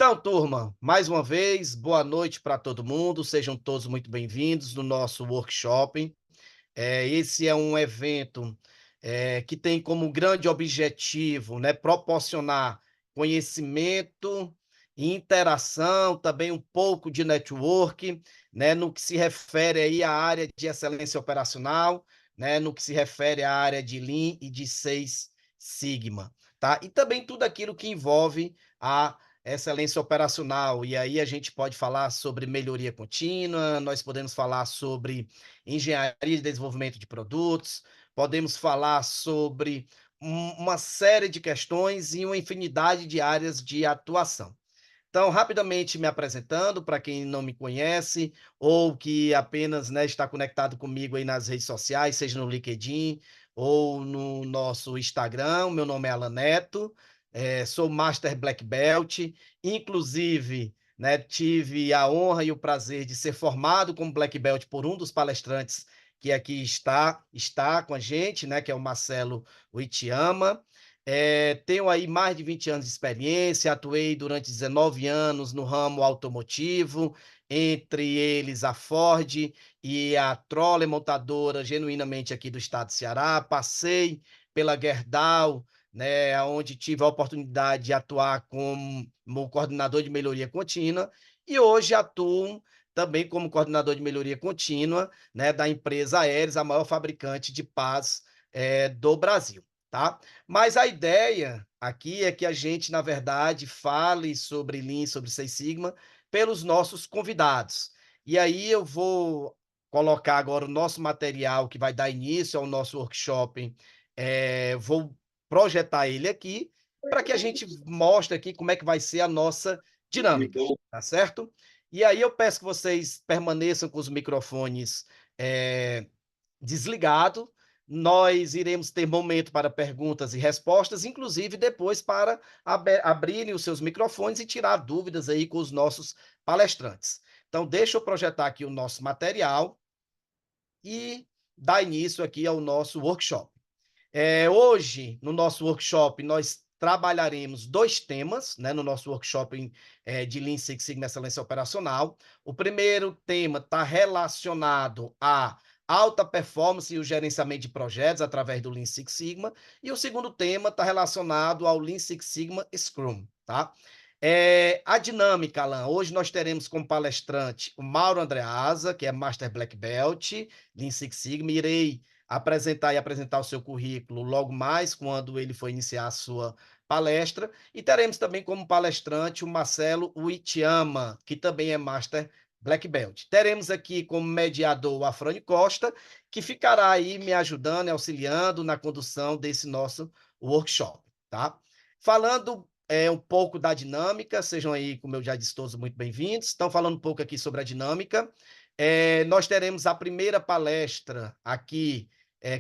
Então, turma, mais uma vez, boa noite para todo mundo, sejam todos muito bem-vindos no nosso workshop. Esse é um evento que tem como grande objetivo, né, proporcionar conhecimento, interação, também um pouco de network, né, no que se refere aí à área de excelência operacional, né, no que se refere à área de Lean e de Six Sigma, tá? E também tudo aquilo que envolve a excelência operacional. E aí a gente pode falar sobre melhoria contínua, nós podemos falar sobre engenharia de desenvolvimento de produtos, podemos falar sobre uma série de questões e uma infinidade de áreas de atuação. Então, rapidamente me apresentando, para quem não me conhece, ou que apenas, né, está conectado comigo aí nas redes sociais, seja no LinkedIn ou no nosso Instagram. Meu nome é Alan Neto, sou Master Black Belt, inclusive, né, tive a honra e o prazer de ser formado como Black Belt por um dos palestrantes que aqui está com a gente, né, que é o Marcelo Uitiyama. Tenho aí mais de 20 anos de experiência, atuei durante 19 anos no ramo automotivo, entre eles a Ford e a Troller montadora, genuinamente aqui do estado do Ceará. Passei pela Gerdau, né, onde tive a oportunidade de atuar como coordenador de melhoria contínua, e hoje atuo também como coordenador de melhoria contínua, né, da empresa Aeres, a maior fabricante de pás do Brasil, tá? Mas a ideia aqui é que a gente, na verdade, fale sobre Lean, sobre Six Sigma, pelos nossos convidados. E aí eu vou colocar agora o nosso material que vai dar início ao nosso workshop. Vou projetar ele aqui para que a gente mostre aqui como é que vai ser a nossa dinâmica, tá certo? E aí eu peço que vocês permaneçam com os microfones eh, desligados. Nós iremos ter momento para perguntas e respostas, inclusive depois para abrirem os seus microfones e tirar dúvidas aí com os nossos palestrantes. Então, deixa eu projetar aqui o nosso material e dar início aqui ao nosso workshop. Hoje, no nosso workshop, nós trabalharemos dois temas, né, no nosso workshop de Lean Six Sigma Excelência Operacional. O primeiro tema está relacionado à alta performance e o gerenciamento de projetos através do Lean Six Sigma, e o segundo tema está relacionado ao Lean Six Sigma Scrum, tá? A dinâmica, Alan, hoje nós teremos como palestrante o Mauro Andreasa, que é Master Black Belt, Lean Six Sigma. Irei apresentar o seu currículo logo mais, quando ele for iniciar a sua palestra. E teremos também como palestrante o Marcelo Uitiyama, que também é Master Black Belt. Teremos aqui como mediador o Afrânio Costa, que ficará aí me ajudando e auxiliando na condução desse nosso workshop, tá? Falando um pouco da dinâmica, sejam aí, como eu já disse, todos muito bem-vindos. Estão falando um pouco aqui sobre a dinâmica. Nós teremos a primeira palestra aqui,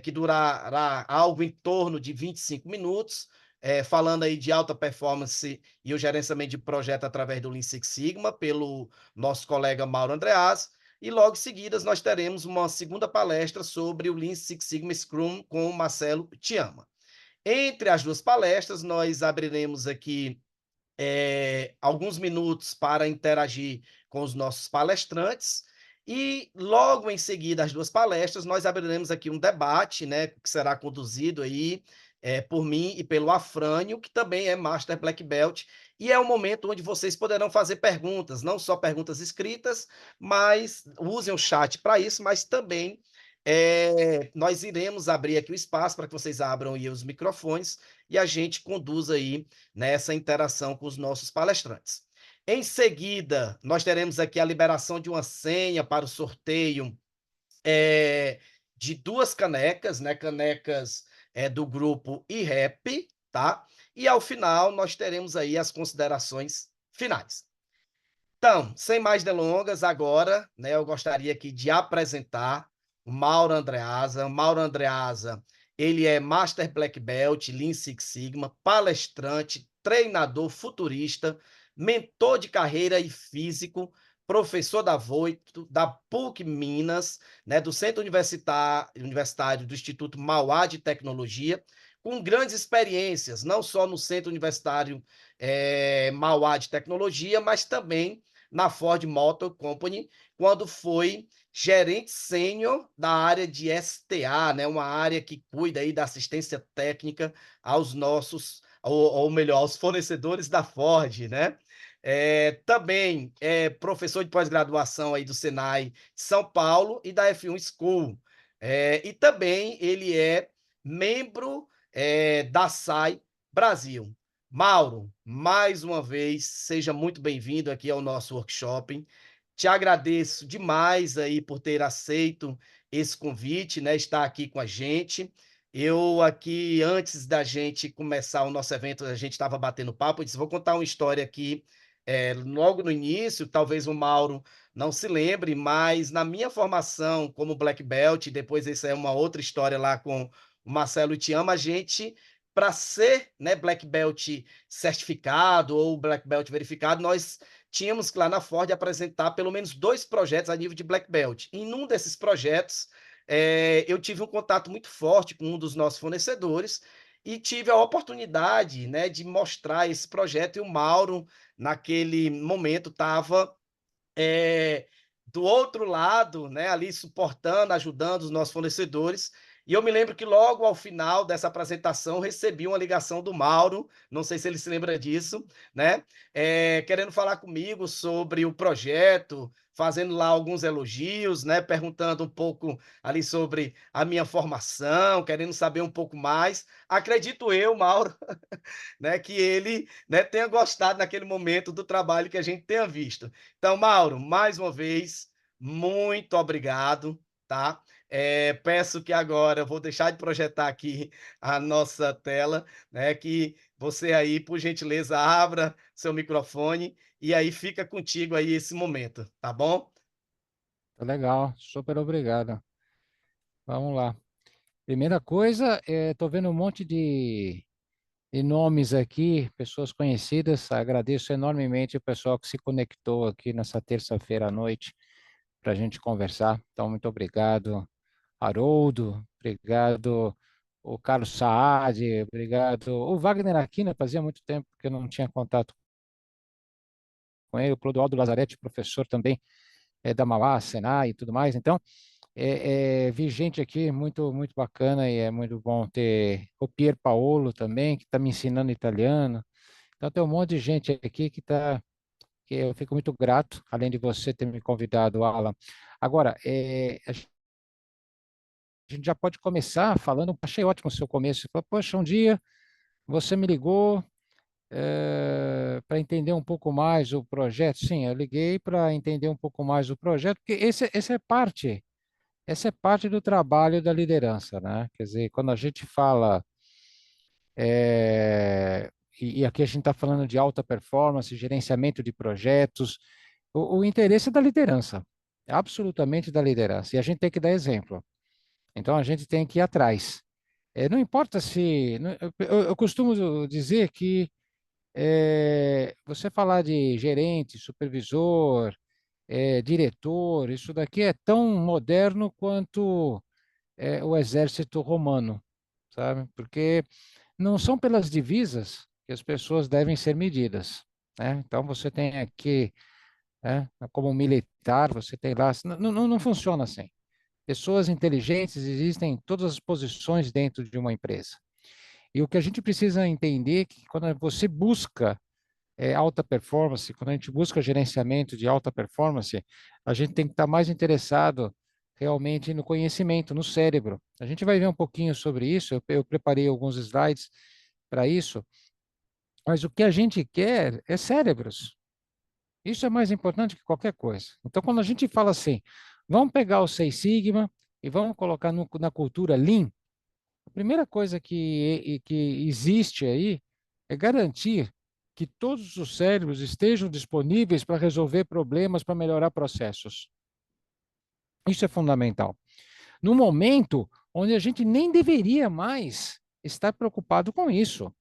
que durará algo em torno de 25 minutos, falando aí de alta performance e o gerenciamento de projeto através do Lean Six Sigma, pelo nosso colega Mauro Andreas. E logo em seguida nós teremos uma segunda palestra sobre o Lean Six Sigma Scrum com o Marcelo Tiama. Entre as duas palestras, nós abriremos aqui alguns minutos para interagir com os nossos palestrantes, e logo em seguida as duas palestras nós abriremos aqui um debate, né, que será conduzido aí por mim e pelo Afrânio, que também é Master Black Belt, e é um momento onde vocês poderão fazer perguntas, não só perguntas escritas, mas usem o chat para isso, mas também nós iremos abrir aqui o espaço para que vocês abram aí os microfones e a gente conduza aí nessa interação com os nossos palestrantes. Em seguida, nós teremos aqui a liberação de uma senha para o sorteio de duas canecas, né? Canecas do grupo IREP, tá? E ao final, nós teremos aí as considerações finais. Então, sem mais delongas, agora, né, eu gostaria aqui de apresentar o Mauro Andreasa. O Mauro Andreasa, ele é Master Black Belt, Lean Six Sigma, palestrante, treinador futurista, mentor de carreira e físico, professor da Voito, da PUC Minas, né, do Centro Universitário do Instituto Mauá de Tecnologia, com grandes experiências, não só no Centro Universitário Mauá de Tecnologia, mas também na Ford Motor Company, quando foi gerente sênior da área de STA, né, uma área que cuida aí da assistência técnica aos nossos, ou melhor, aos fornecedores da Ford, né? Também é professor de pós-graduação aí do Senai São Paulo e da F1 School. E também ele é membro da SAI Brasil. Mauro, mais uma vez, seja muito bem-vindo aqui ao nosso workshop. Te agradeço demais aí por ter aceito esse convite, né? Estar aqui com a gente. Eu aqui, antes da gente começar o nosso evento, a gente estava batendo papo, eu disse, vou contar uma história aqui, logo no início, talvez o Mauro não se lembre, mas na minha formação como Black Belt, depois essa é uma outra história lá com o Marcelo Tiama, a gente, para ser, né, Black Belt certificado ou Black Belt verificado, nós tínhamos que lá na Ford apresentar pelo menos 2 projetos a nível de Black Belt. Em um desses projetos, eu tive um contato muito forte com um dos nossos fornecedores e tive a oportunidade, né, de mostrar esse projeto e o Mauro, naquele momento, estava do outro lado, né, ali suportando, ajudando os nossos fornecedores. E eu me lembro que logo ao final dessa apresentação recebi uma ligação do Mauro, não sei se ele se lembra disso, né, querendo falar comigo sobre o projeto, fazendo lá alguns elogios, né, perguntando um pouco ali sobre a minha formação, querendo saber um pouco mais. Acredito eu, Mauro, né, que ele, né, tenha gostado naquele momento do trabalho que a gente tenha visto. Então, Mauro, mais uma vez, muito obrigado, tá? Peço que agora eu vou deixar de projetar aqui a nossa tela, né, que você aí, por gentileza, abra seu microfone e aí fica contigo aí esse momento, tá bom? Tá legal, super obrigado. Vamos lá. Primeira coisa, estou vendo um monte de nomes aqui, pessoas conhecidas. Agradeço enormemente o pessoal que se conectou aqui nessa terça-feira à noite para a gente conversar. Então, muito obrigado, Haroldo, obrigado, o Carlos Saad, obrigado. O Wagner Aquino, fazia muito tempo que eu não tinha contato com ele, o Clodoaldo Lazarete, professor também da Mauá, Senai e tudo mais. Então, vi gente aqui muito bacana e é muito bom ter o Pier Paolo também, que está me ensinando italiano. Então tem um monte de gente aqui que eu fico muito grato, além de você ter me convidado, Alan. Agora, a gente já pode começar falando, achei ótimo o seu começo. Você falou, poxa, um dia você me ligou para entender um pouco mais o projeto. Sim, eu liguei para entender um pouco mais o projeto, porque essa é parte do trabalho da liderança, né? Quer dizer, quando a gente fala, é, e aqui a gente está falando de alta performance, gerenciamento de projetos, o interesse é da liderança, absolutamente da liderança, e a gente tem que dar exemplo. Então a gente tem que ir atrás. Não importa se. Eu costumo dizer que você falar de gerente, supervisor, diretor, isso daqui é tão moderno quanto o exército romano, sabe? Porque não são pelas divisas que as pessoas devem ser medidas, né? Então você tem aqui, como militar, você tem lá, não funciona assim. Pessoas inteligentes existem em todas as posições dentro de uma empresa. E o que a gente precisa entender é que quando você busca alta performance, quando a gente busca gerenciamento de alta performance, a gente tem que estar mais interessado realmente no conhecimento, no cérebro. A gente vai ver um pouquinho sobre isso, eu preparei alguns slides para isso, mas o que a gente quer é cérebros. Isso é mais importante que qualquer coisa. Então, quando a gente fala assim, vamos pegar o Seis Sigma e vamos colocar na cultura Lean, a primeira coisa que existe aí é garantir que todos os cérebros estejam disponíveis para resolver problemas, para melhorar processos. Isso é fundamental. No momento onde a gente nem deveria mais estar preocupado com isso.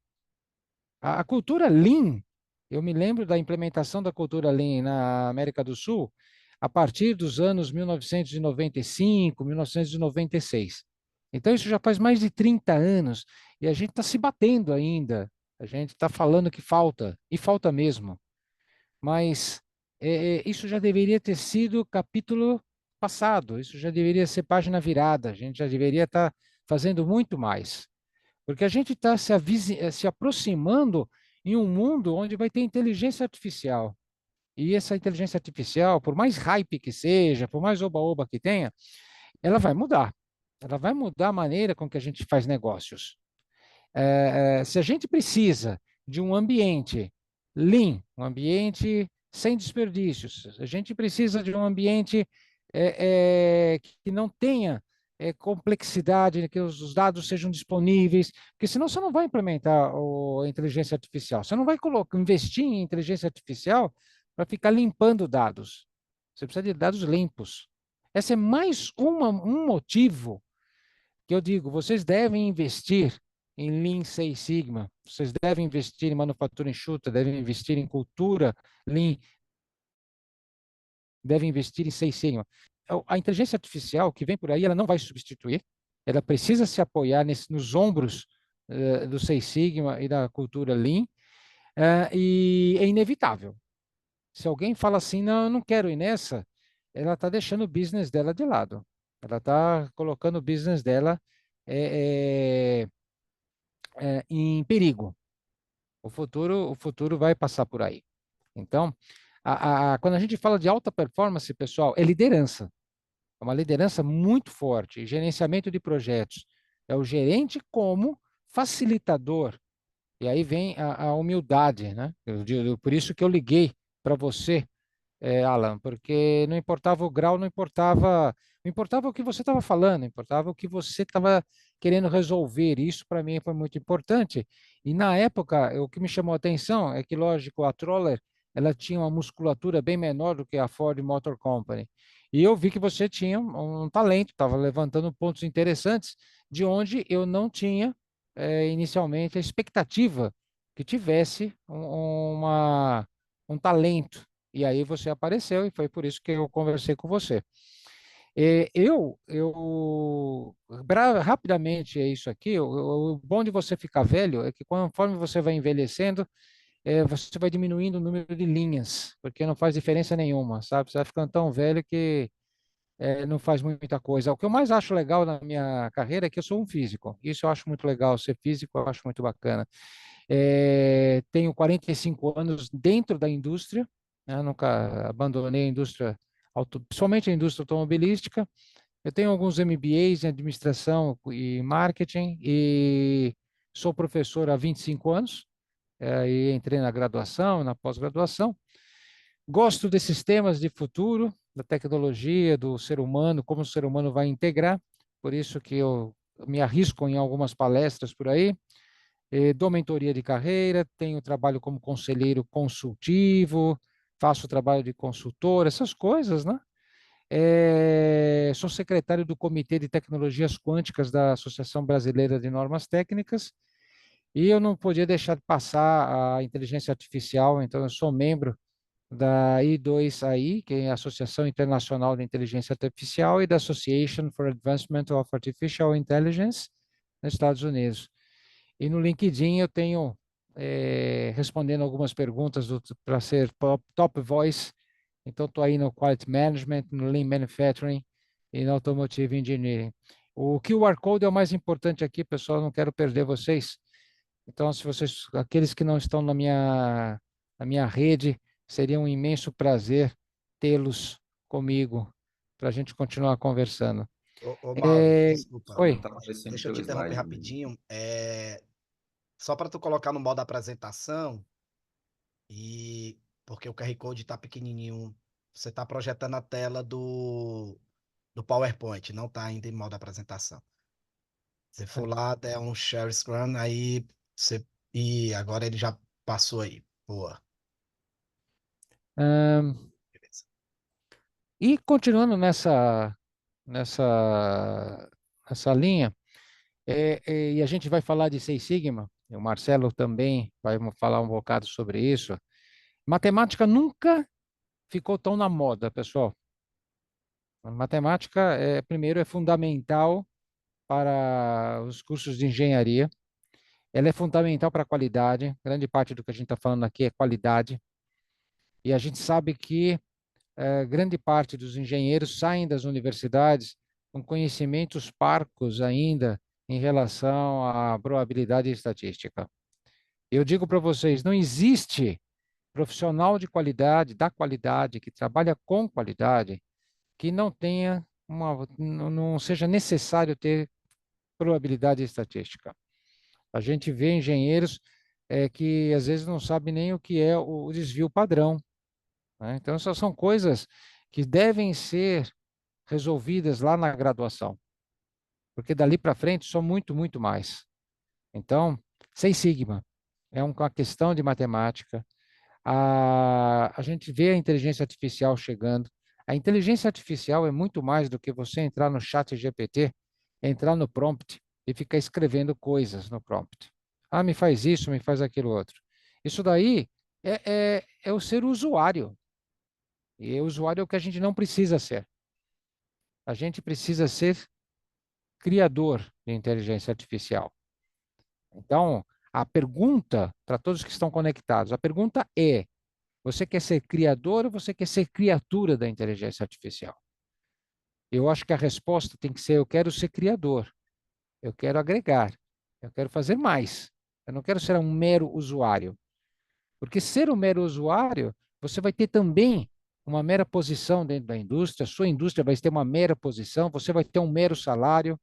A cultura Lean, eu me lembro da implementação da cultura Lean na América do Sul, a partir dos anos 1995, 1996. Então, isso já faz mais de 30 anos e a gente está se batendo ainda. A gente está falando que falta, e falta mesmo. Mas isso já deveria ter sido capítulo passado, isso já deveria ser página virada, a gente já deveria estar fazendo muito mais. Porque a gente está se aproximando em um mundo onde vai ter inteligência artificial. E essa inteligência artificial, por mais hype que seja, por mais oba-oba que tenha, ela vai mudar. Ela vai mudar a maneira com que a gente faz negócios. Se a gente precisa de um ambiente lean, um ambiente sem desperdícios, a gente precisa de um ambiente que não tenha complexidade, que os dados sejam disponíveis, porque senão você não vai implementar a inteligência artificial. Você não vai investir em inteligência artificial para ficar limpando dados. Você precisa de dados limpos. Esse é mais um motivo que eu digo, vocês devem investir em Lean Six Sigma, vocês devem investir em manufatura enxuta, devem investir em cultura Lean, devem investir em Six Sigma. A inteligência artificial que vem por aí, ela não vai substituir, ela precisa se apoiar nos ombros do Six Sigma e da cultura Lean, e é inevitável. Se alguém fala assim, não, eu não quero ir nessa, ela está deixando o business dela de lado. Ela está colocando o business dela é, em perigo. O futuro vai passar por aí. Então, quando a gente fala de alta performance, pessoal, é liderança. É uma liderança muito forte, gerenciamento de projetos. É o gerente como facilitador. E aí vem a humildade, né? Por isso que eu liguei para você, Alan, porque não importava o grau, não importava o que você estava falando, importava o que você estava querendo resolver. Isso para mim foi muito importante. E na época, o que me chamou a atenção é que, lógico, a Troller, ela tinha uma musculatura bem menor do que a Ford Motor Company. E eu vi que você tinha um talento, estava levantando pontos interessantes, de onde eu não tinha inicialmente a expectativa que tivesse um talento. E aí você apareceu e foi por isso que eu conversei com você. Rapidamente é isso aqui. O bom de você ficar velho é que conforme você vai envelhecendo, você vai diminuindo o número de linhas, porque não faz diferença nenhuma, sabe? Você vai ficando tão velho que não faz muita coisa. O que eu mais acho legal na minha carreira é que eu sou um físico. Isso eu acho muito legal. Ser físico eu acho muito bacana. Tenho 45 anos dentro da indústria, né? Nunca abandonei a indústria, principalmente a indústria automobilística. Eu tenho alguns MBAs em administração e marketing e sou professor há 25 anos, e entrei na graduação, na pós-graduação. Gosto desses temas de futuro, da tecnologia, do ser humano, como o ser humano vai integrar, por isso que eu me arrisco em algumas palestras por aí. Dou mentoria de carreira, tenho trabalho como conselheiro consultivo, faço trabalho de consultor, essas coisas, né? Sou secretário do Comitê de Tecnologias Quânticas da Associação Brasileira de Normas Técnicas e eu não podia deixar de passar a inteligência artificial, então eu sou membro da I2AI, que é a Associação Internacional de Inteligência Artificial, e da Association for Advancement of Artificial Intelligence nos Estados Unidos. E no LinkedIn eu tenho respondendo algumas perguntas para ser top voice. Então estou aí no Quality Management, no Lean Manufacturing e no Automotive Engineering. O QR Code é o mais importante aqui, pessoal, não quero perder vocês. Então, se vocês, aqueles que não estão na minha rede, seria um imenso prazer tê-los comigo para a gente continuar conversando. Ô, Mauro, É, desculpa. Oi. Não tá aparecendo Deixa eu pelo te interromper slide. rapidinho. Só para tu colocar no modo apresentação, e porque o QR Code tá pequenininho, você tá projetando a tela do PowerPoint, não tá ainda em modo apresentação. Você for lá, der um share screen, aí você. E agora ele já passou aí. Boa. Ahn, Beleza. e continuando nessa linha, e a gente vai falar de Six Sigma, e o Marcelo também vai falar um bocado sobre isso. Matemática nunca ficou tão na moda, pessoal. A matemática, primeiro, é fundamental para os cursos de engenharia. Ela é fundamental para a qualidade. Grande parte do que a gente está falando aqui é qualidade. E a gente sabe que grande parte dos engenheiros saem das universidades com conhecimentos parcos ainda em relação à probabilidade estatística. Eu digo para vocês, não existe profissional de qualidade, da qualidade, que trabalha com qualidade, que não tenha não seja necessário ter probabilidade estatística. A gente vê engenheiros que às vezes não sabem nem o que é o desvio padrão, né? Então, essas são coisas que devem ser resolvidas lá na graduação, porque dali para frente são muito, muito mais. Então, Seis Sigma é uma questão de matemática. A gente vê a inteligência artificial chegando. A inteligência artificial é muito mais do que você entrar no chat GPT, entrar no prompt e ficar escrevendo coisas no prompt. Ah, me faz isso, me faz aquilo outro. Isso daí é o ser usuário. E o usuário é o que a gente não precisa ser. A gente precisa ser criador de inteligência artificial. Então, a pergunta para todos que estão conectados, a pergunta é: você quer ser criador ou você quer ser criatura da inteligência artificial? Eu acho que a resposta tem que ser: eu quero ser criador, eu quero agregar, eu quero fazer mais. Eu não quero ser um mero usuário. Porque ser um mero usuário, você vai ter também uma mera posição dentro da indústria, a sua indústria vai ter uma mera posição, você vai ter um mero salário.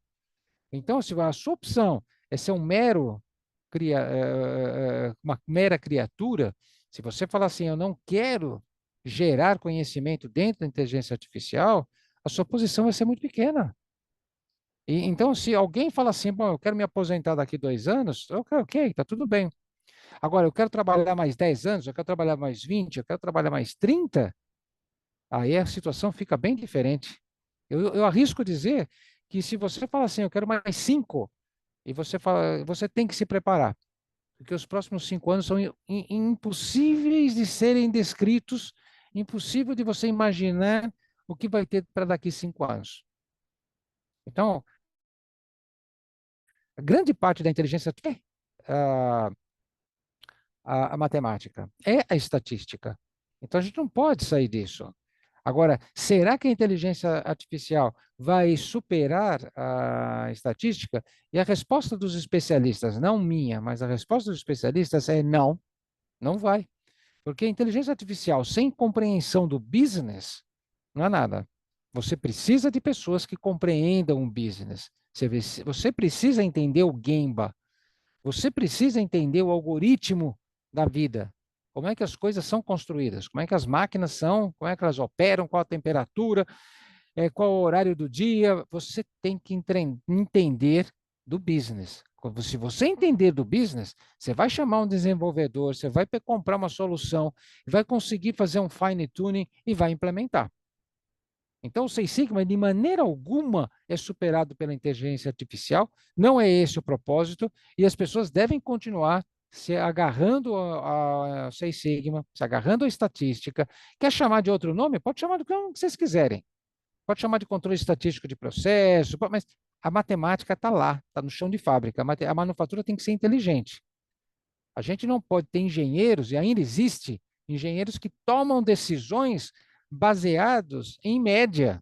Então, se a sua opção é ser uma mera criatura, se você falar assim, eu não quero gerar conhecimento dentro da inteligência artificial, a sua posição vai ser muito pequena. Então, se alguém fala assim, bom, eu quero me aposentar daqui 2 anos, ok, está tudo bem. Agora, eu quero trabalhar mais 10 anos, eu quero trabalhar mais 20, eu quero trabalhar mais 30, aí a situação fica bem diferente. Eu arrisco dizer que se você fala assim, eu quero mais 5, e você fala, você tem que se preparar, porque os próximos 5 anos são impossíveis de serem descritos, impossível de você imaginar o que vai ter para daqui 5 anos. Então, a grande parte da inteligência é a matemática, é a estatística. Então, a gente não pode sair disso. Agora, será que a inteligência artificial vai superar a estatística? E a resposta dos especialistas, não minha, mas a resposta dos especialistas é não, não vai. Porque a inteligência artificial sem compreensão do business não é nada. Você precisa de pessoas que compreendam o business. Você precisa entender o Gemba. Você precisa entender o algoritmo da vida. Como é que as coisas são construídas, como é que as máquinas são, como é que elas operam, qual a temperatura, qual o horário do dia. Você tem que entender do business. Se você entender do business, você vai chamar um desenvolvedor, você vai comprar uma solução, vai conseguir fazer um fine tuning e vai implementar. Então, o Seis Sigma, de maneira alguma, é superado pela inteligência artificial, não é esse o propósito, e as pessoas devem continuar se agarrando a Seis Sigma, se agarrando à estatística. Quer chamar de outro nome? Pode chamar do que vocês quiserem. Pode chamar de controle estatístico de processo, mas a matemática está lá, está no chão de fábrica. A manufatura tem que ser inteligente. A gente não pode ter engenheiros, e ainda existe engenheiros que tomam decisões baseados em média.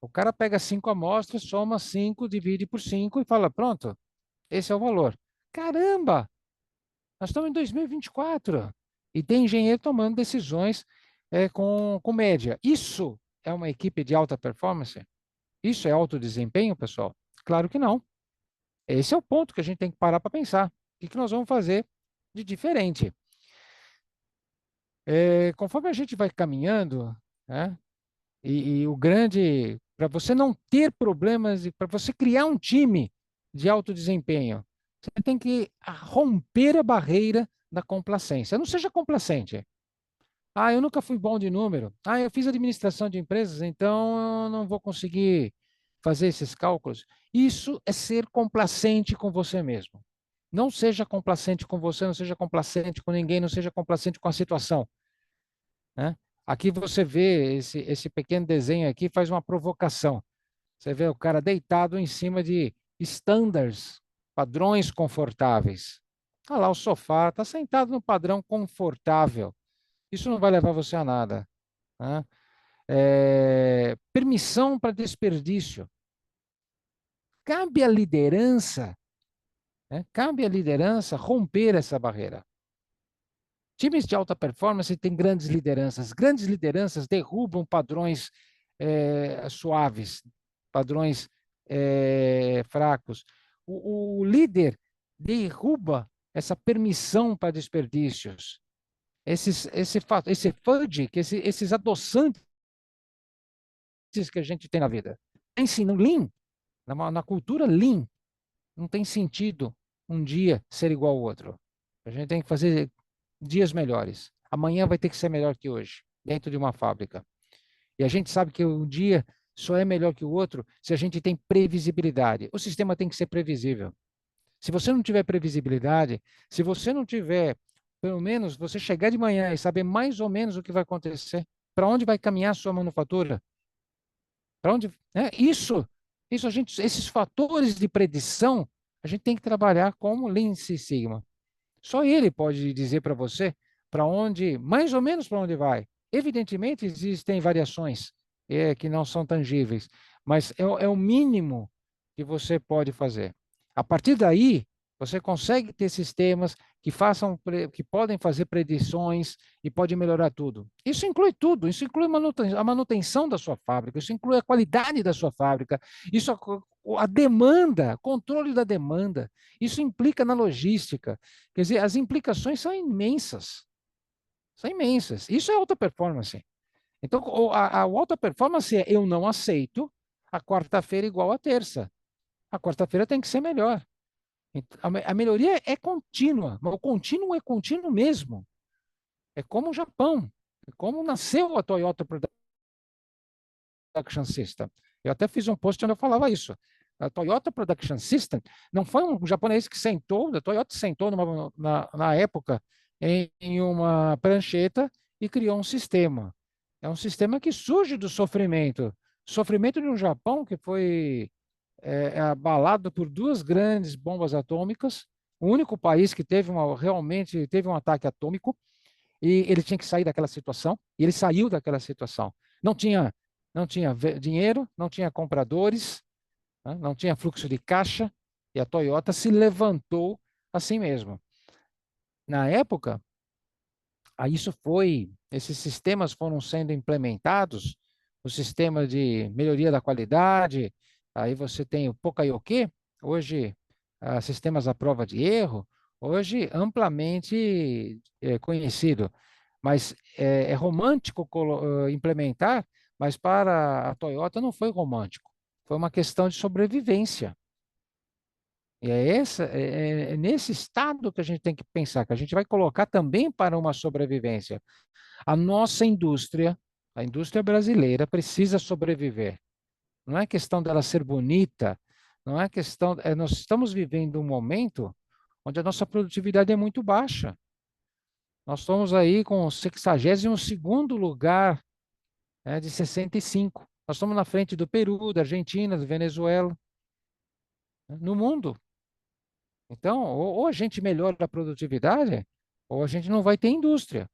O cara pega 5 amostras, soma 5, divide por 5 e fala: pronto, esse é o valor. Caramba! Nós estamos em 2024 e tem engenheiro tomando decisões com média. Isso é uma equipe de alta performance? Isso é alto desempenho, pessoal? Claro que não. Esse é o ponto que a gente tem que parar para pensar. O que nós vamos fazer de diferente? Conforme a gente vai caminhando, né, e o grande, para você não ter problemas, e para você criar um time de alto desempenho, você tem que romper a barreira da complacência. Não seja complacente. Ah, eu nunca fui bom de número. Ah, eu fiz administração de empresas, então eu não vou conseguir fazer esses cálculos. Isso é ser complacente com você mesmo. Não seja complacente com você, não seja complacente com ninguém, não seja complacente com a situação, né? Aqui você vê esse pequeno desenho aqui faz uma provocação. Você vê o cara deitado em cima de standards, padrões confortáveis. Olha lá o sofá, está sentado no padrão confortável. Isso não vai levar você a nada, né? Permissão para desperdício. Cabe à liderança, né? Cabe à liderança romper essa barreira. Times de alta performance têm grandes lideranças. Grandes lideranças derrubam padrões suaves, padrões fracos. O líder derruba essa permissão para desperdícios. Esse fudge, esses adoçantes que a gente tem na vida. Ensino Lean, na cultura Lean, não tem sentido um dia ser igual ao outro. A gente tem que fazer dias melhores. Amanhã vai ter que ser melhor que hoje, dentro de uma fábrica. E a gente sabe que um dia só é melhor que o outro se a gente tem previsibilidade. O sistema tem que ser previsível. Se você não tiver previsibilidade, se você não tiver, pelo menos, você chegar de manhã e saber mais ou menos o que vai acontecer, para onde vai caminhar a sua manufatura, para onde, né? Isso esses fatores de predição, a gente tem que trabalhar como Lean Six Sigma. Só ele pode dizer para você para onde, mais ou menos para onde vai. Evidentemente, existem variações que não são tangíveis, mas é o mínimo que você pode fazer. A partir daí, você consegue ter sistemas que podem fazer predições e pode melhorar tudo. Isso inclui tudo, isso inclui a manutenção da sua fábrica, isso inclui a qualidade da sua fábrica, isso a demanda, controle da demanda, isso implica na logística. Quer dizer, as implicações são imensas. São imensas. Isso é alta performance. Então, a alta performance é eu não aceito a quarta-feira igual a terça. A quarta-feira tem que ser melhor. A melhoria é contínua, mas o contínuo é contínuo mesmo. É como o Japão, é como nasceu a Toyota Production System. Eu até fiz um post onde eu falava isso. A Toyota Production System não foi um japonês que sentou, a Toyota sentou na época em uma prancheta e criou um sistema. É um sistema que surge do sofrimento. Sofrimento de um Japão que foi abalado por duas grandes bombas atômicas, o único país que realmente teve um ataque atômico, e ele tinha que sair daquela situação, e ele saiu daquela situação. Não tinha, não tinha dinheiro, não tinha compradores, né? Não tinha fluxo de caixa, e a Toyota se levantou assim mesmo. Na época, esses sistemas foram sendo implementados, o sistema de melhoria da qualidade, aí você tem o Poka-yoke, hoje, sistemas à prova de erro, hoje amplamente conhecido, mas é romântico implementar, mas para a Toyota não foi romântico, foi uma questão de sobrevivência. E é nesse estado que a gente tem que pensar, que a gente vai colocar também para uma sobrevivência. A nossa indústria, a indústria brasileira, precisa sobreviver. Não é questão dela ser bonita, não é questão. Nós estamos vivendo um momento onde a nossa produtividade é muito baixa. Nós estamos aí com o 62º lugar, né, de 65. Nós estamos na frente do Peru, da Argentina, da Venezuela, né, no mundo. Então, ou a gente melhora a produtividade, ou a gente não vai ter indústria.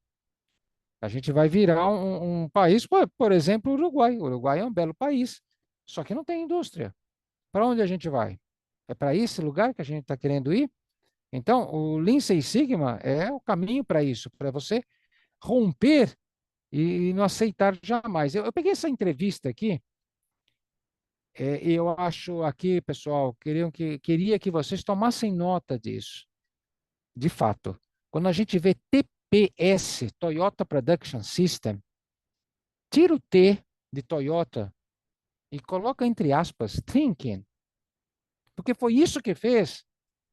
A gente vai virar um país, por exemplo, o Uruguai. O Uruguai é um belo país, só que não tem indústria. Para onde a gente vai? É para esse lugar que a gente está querendo ir? Então, o Lean Six Sigma é o caminho para isso, para você romper e não aceitar jamais. Eu peguei essa entrevista aqui, e eu acho aqui, pessoal, queria que vocês tomassem nota disso. De fato, quando a gente vê TPS, Toyota Production System, tira o T de Toyota e coloca entre aspas thinking, porque foi isso que fez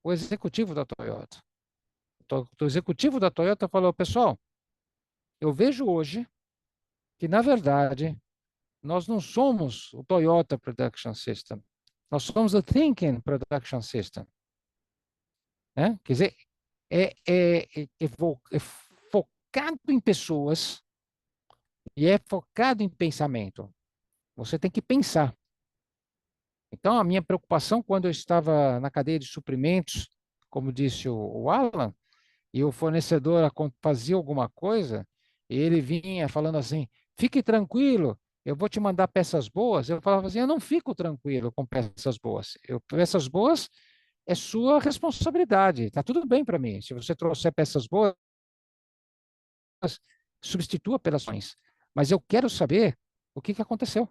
o executivo da Toyota. O executivo da Toyota falou: pessoal, eu vejo hoje que, na verdade, nós não somos o Toyota Production System, nós somos o Thinking Production System. Né? Quer dizer, é focado em pessoas e é focado em pensamento. Você tem que pensar. Então, a minha preocupação quando eu estava na cadeia de suprimentos, como disse o Alan, e o fornecedor fazia alguma coisa, e ele vinha falando assim: fique tranquilo, eu vou te mandar peças boas. Eu falava assim: eu não fico tranquilo com peças boas. Peças boas é sua responsabilidade, está tudo bem para mim. Se você trouxer peças boas, substitua pelas ações. Mas eu quero saber o que aconteceu.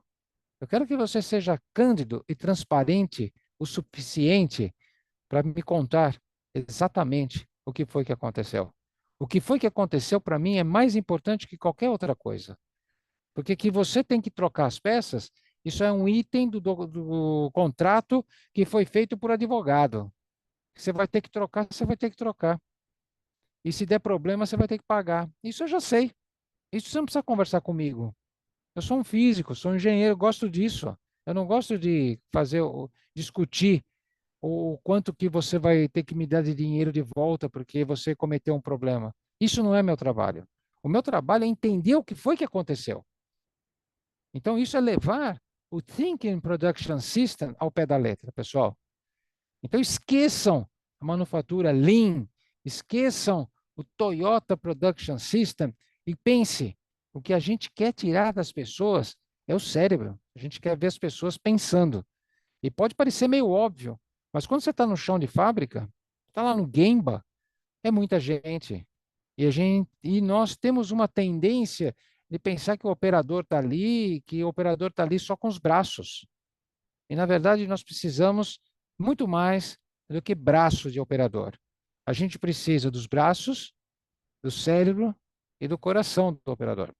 Eu quero que você seja cândido e transparente o suficiente para me contar exatamente o que foi que aconteceu. O que foi que aconteceu para mim é mais importante que qualquer outra coisa. Porque que você tem que trocar as peças, isso é um item do contrato que foi feito por advogado. Você vai ter que trocar, você vai ter que trocar. E se der problema, você vai ter que pagar. Isso eu já sei. Isso você não precisa conversar comigo. Eu sou um físico, sou um engenheiro, gosto disso. Eu não gosto de discutir o quanto que você vai ter que me dar de dinheiro de volta porque você cometeu um problema. Isso não é meu trabalho. O meu trabalho é entender o que foi que aconteceu. Então, isso é levar o Thinking Production System ao pé da letra, pessoal. Então, esqueçam a manufatura Lean, esqueçam o Toyota Production System e pense, o que a gente quer tirar das pessoas é o cérebro. A gente quer ver as pessoas pensando. E pode parecer meio óbvio, mas quando você está no chão de fábrica, está lá no Gemba, é muita gente. E nós temos uma tendência de pensar que o operador está ali, que o operador está ali só com os braços. E, na verdade, nós precisamos muito mais do que braço de operador. A gente precisa dos braços, do cérebro e do coração do operador.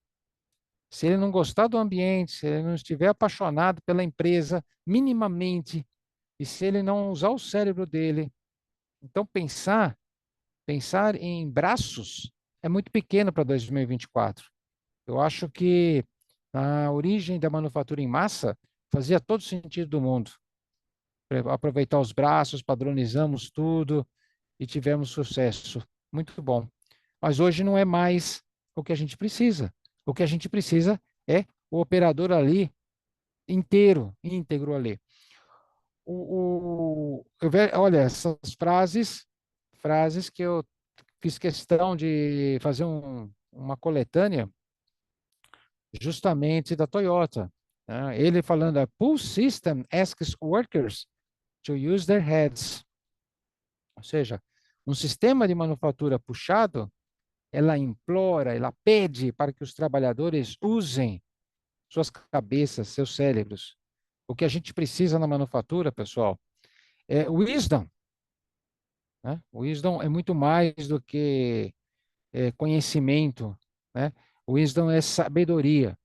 Se ele não gostar do ambiente, se ele não estiver apaixonado pela empresa, minimamente, e se ele não usar o cérebro dele, então pensar em braços é muito pequeno para 2024. Eu acho que a origem da manufatura em massa fazia todo sentido do mundo. Aproveitar os braços, padronizamos tudo e tivemos sucesso. Muito bom. Mas hoje não é mais o que a gente precisa. O que a gente precisa é o operador ali inteiro, íntegro ali. Olha, essas frases que eu fiz questão de fazer uma coletânea justamente da Toyota, né? Ele falando, a pull system asks workers to use their heads. Ou seja, um sistema de manufatura puxado, ela implora, ela pede para que os trabalhadores usem suas cabeças, seus cérebros. O que a gente precisa na manufatura, pessoal, é wisdom, né? Wisdom é muito mais do que conhecimento, né? Wisdom é sabedoria.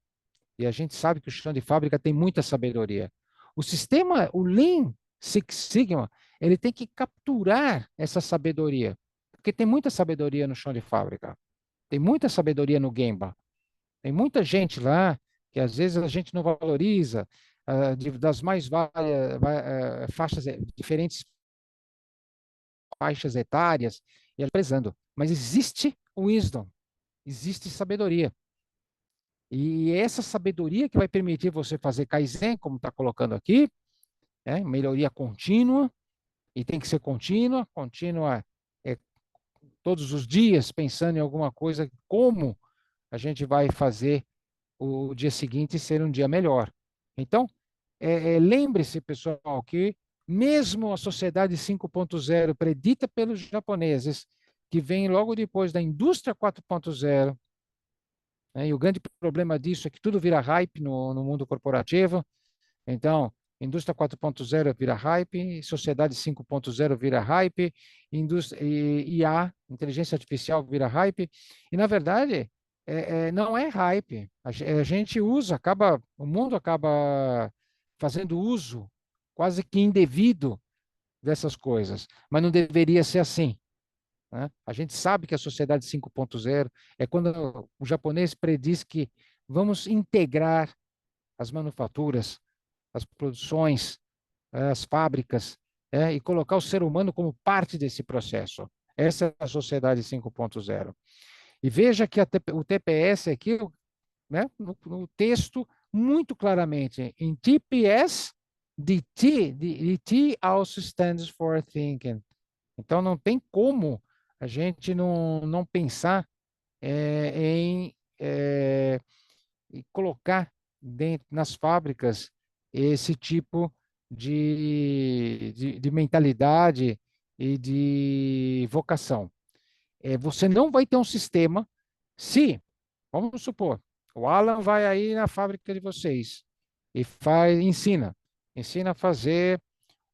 E a gente sabe que o chão de fábrica tem muita sabedoria. O sistema, o Lean Six Sigma, ele tem que capturar essa sabedoria, porque tem muita sabedoria no chão de fábrica, tem muita sabedoria no Gemba, tem muita gente lá que às vezes a gente não valoriza, das mais várias faixas, diferentes faixas etárias, e prezando. Mas existe wisdom, existe sabedoria. E essa sabedoria que vai permitir você fazer Kaizen, como está colocando aqui, melhoria contínua, e tem que ser contínua é, todos os dias, pensando em alguma coisa, como a gente vai fazer o dia seguinte ser um dia melhor. Então, lembre-se, pessoal, que mesmo a sociedade 5.0 predita pelos japoneses, que vem logo depois da indústria 4.0, né, e o grande problema disso é que tudo vira hype no mundo corporativo. Então, indústria 4.0 vira hype, sociedade 5.0 vira hype, IA, inteligência artificial vira hype, e na verdade não é hype. A gente usa, o mundo acaba fazendo uso quase que indevido dessas coisas, mas não deveria ser assim, né? A gente sabe que a sociedade 5.0 é quando o japonês prediz que vamos integrar as manufaturas, as produções, as fábricas, e colocar o ser humano como parte desse processo. Essa é a sociedade 5.0. E veja que o TPS aqui, né, no texto, muito claramente, em TPS de T also stands for thinking. Então, não tem como a gente não pensar em e colocar dentro, nas fábricas esse tipo de mentalidade e de vocação. Você não vai ter um sistema se, vamos supor, o Alan vai aí na fábrica de vocês e ensina a fazer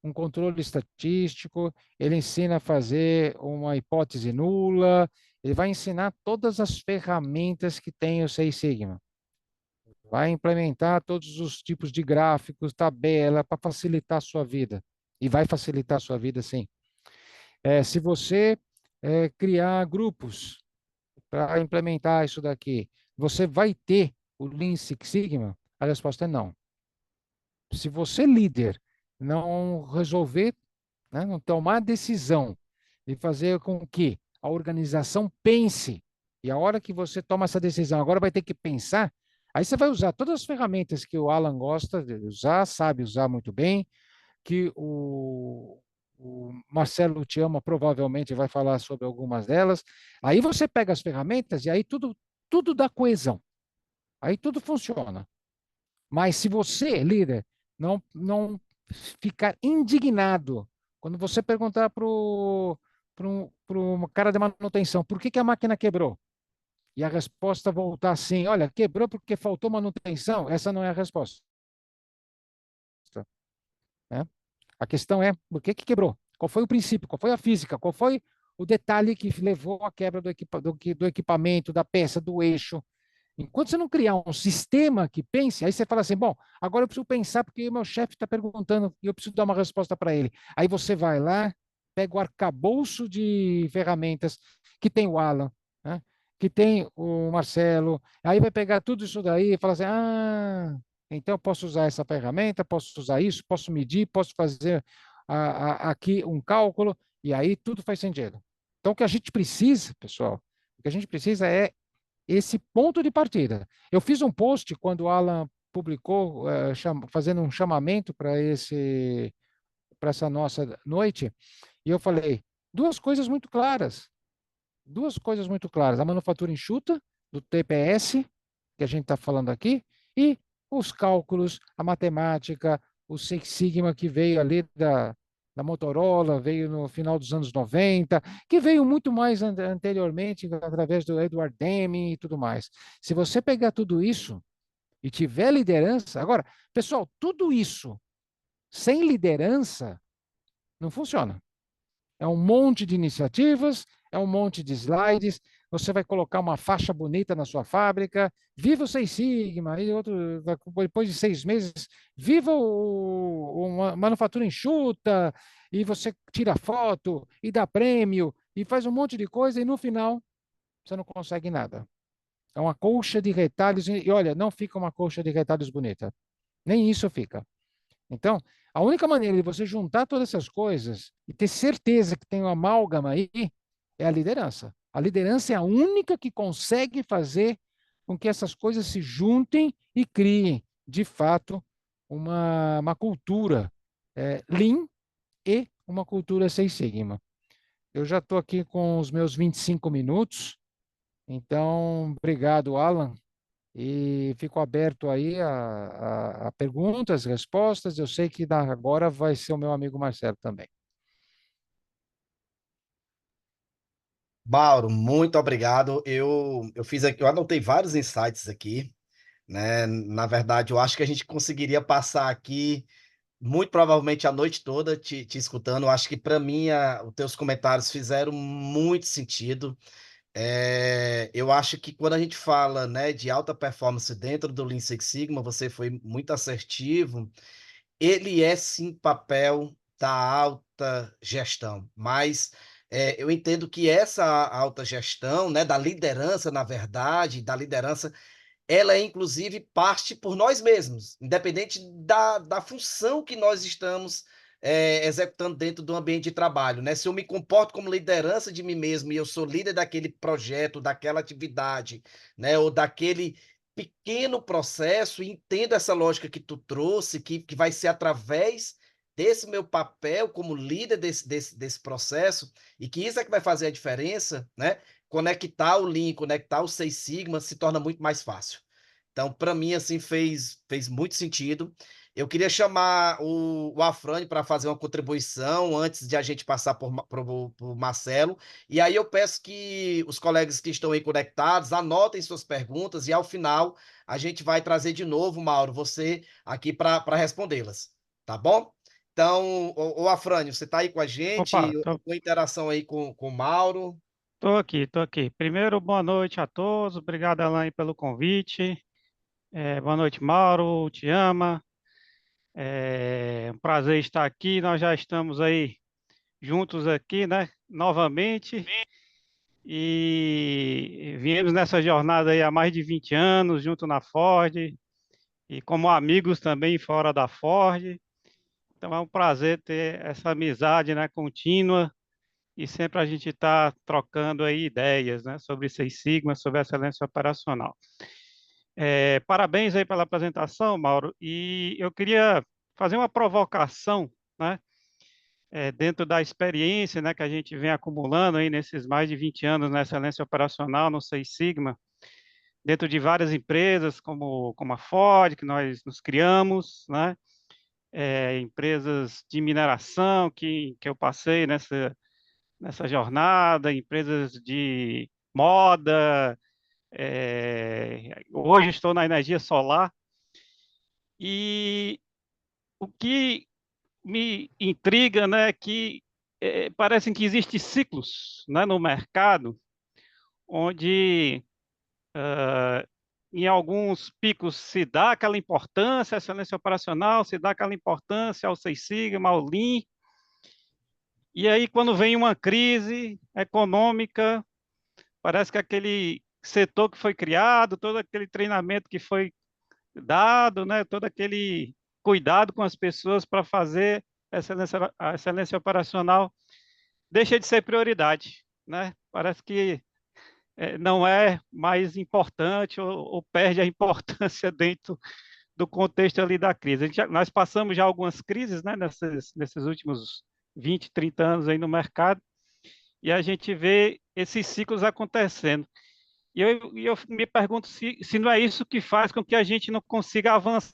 um controle estatístico, ele ensina a fazer uma hipótese nula, ele vai ensinar todas as ferramentas que tem o Seis Sigma. Vai implementar todos os tipos de gráficos, tabela, para facilitar a sua vida. E vai facilitar a sua vida, sim. Se você criar grupos para implementar isso daqui, você vai ter o Lean Six Sigma? A resposta é não. Se você, líder, não resolver, né, não tomar a decisão de fazer com que a organização pense, e a hora que você toma essa decisão, agora vai ter que pensar, aí você vai usar todas as ferramentas que o Alan gosta de usar, sabe usar muito bem, que o Marcelo Te Ama provavelmente vai falar sobre algumas delas. Aí você pega as ferramentas e aí tudo dá coesão. Aí tudo funciona. Mas se você, líder, não ficar indignado quando você perguntar para o cara de manutenção por que a máquina quebrou, e a resposta voltar assim, olha, quebrou porque faltou manutenção, essa não é a resposta, né? A questão é por que quebrou? Qual foi o princípio? Qual foi a física? Qual foi o detalhe que levou à quebra do equipamento, da peça, do eixo? Enquanto você não criar um sistema que pense, aí você fala assim: bom, agora eu preciso pensar porque o meu chefe está perguntando e eu preciso dar uma resposta para ele. Aí você vai lá, pega o arcabouço de ferramentas que tem o Alan, né, que tem o Marcelo, aí vai pegar tudo isso daí e fala assim: ah, então eu posso usar essa ferramenta, posso usar isso, posso medir, posso fazer aqui um cálculo, e aí tudo faz sentido. Então, o que a gente precisa, pessoal, o que a gente precisa é esse ponto de partida. Eu fiz um post quando o Alan publicou, fazendo um chamamento para essa nossa noite, e eu falei duas coisas muito claras: a manufatura enxuta do TPS que a gente está falando aqui e os cálculos, a matemática, o Six Sigma que veio ali da Motorola, veio no final dos anos 90, que veio muito mais anteriormente através do Edward Deming e tudo mais. Se você pegar tudo isso e tiver liderança, agora, pessoal, tudo isso sem liderança não funciona. É um monte de iniciativas, é um monte de slides. Você vai colocar uma faixa bonita na sua fábrica, viva o Seis Sigma, e outro, depois de 6 meses, viva uma manufatura enxuta, e você tira foto, e dá prêmio, e faz um monte de coisa, e no final você não consegue nada. É uma colcha de retalhos, e olha, não fica uma colcha de retalhos bonita. Nem isso fica. Então, a única maneira de você juntar todas essas coisas e ter certeza que tem uma amálgama aí é a liderança. A liderança é a única que consegue fazer com que essas coisas se juntem e criem, de fato, uma cultura Lean e uma cultura Seis Sigma. Eu já estou aqui com os meus 25 minutos, então, obrigado, Alan, e fico aberto aí a perguntas, respostas. Eu sei que agora vai ser o meu amigo Marcelo também. Mauro, muito obrigado. Eu fiz aqui, eu anotei vários insights aqui, né? Na verdade, eu acho que a gente conseguiria passar aqui muito provavelmente a noite toda te escutando. Eu acho que para mim os teus comentários fizeram muito sentido. Eu acho que quando a gente fala, né, de alta performance dentro do Lean Six Sigma, você foi muito assertivo. Ele é sim papel da alta gestão, mas eu entendo que essa alta gestão, né, da liderança, na verdade, da liderança, ela é inclusive parte por nós mesmos, independente da função que nós estamos executando dentro do ambiente de trabalho, né? Se eu me comporto como liderança de mim mesmo e eu sou líder daquele projeto, daquela atividade, né, ou daquele pequeno processo e entendo essa lógica que tu trouxe, que vai ser através desse meu papel como líder desse processo, e que isso é que vai fazer a diferença, né? Conectar o Lean, conectar o Seis Sigma se torna muito mais fácil. Então, para mim, assim, fez muito sentido. Eu queria chamar o Afrânio para fazer uma contribuição antes de a gente passar por Marcelo. E aí eu peço que os colegas que estão aí conectados anotem suas perguntas e ao final a gente vai trazer de novo, Mauro, você aqui para respondê-las, tá bom? Então, o Afrânio, você está aí com a gente? Opa, tô, Uma interação aí com o Mauro. tô aqui, tô aqui. Primeiro, boa noite a todos. Obrigado, Alain, pelo convite. Boa noite, Mauro, te ama. É um prazer estar aqui. Nós já estamos aí juntos aqui, né? Novamente. E viemos nessa jornada aí há mais de 20 anos, junto na Ford, e como amigos também fora da Ford. Então é um prazer ter essa amizade, né, contínua. E sempre a gente está trocando aí ideias, né, sobre Seis Sigma, sobre excelência operacional. Parabéns aí pela apresentação, Mauro. E eu queria fazer uma provocação, né, dentro da experiência, né, que a gente vem acumulando aí nesses mais de 20 anos na excelência operacional no Seis Sigma, dentro de várias empresas, como a Ford, que nós nos criamos, né, empresas de mineração que eu passei nessa jornada, empresas de moda, hoje estou na energia solar, e o que me intriga, né, é que parecem que existem ciclos, né, no mercado, onde em alguns picos se dá aquela importância à excelência operacional, se dá aquela importância ao Seis Sigma, ao Lean, e aí quando vem uma crise econômica, parece que aquele setor que foi criado, todo aquele treinamento que foi dado, né, todo aquele cuidado com as pessoas para fazer a excelência operacional deixa de ser prioridade, né? Parece que não é mais importante ou perde a importância dentro do contexto ali da crise. Nós passamos já algumas crises, né, nesses últimos 20, 30 anos aí no mercado, e a gente vê esses ciclos acontecendo. E eu me pergunto se não é isso que faz com que a gente não consiga avançar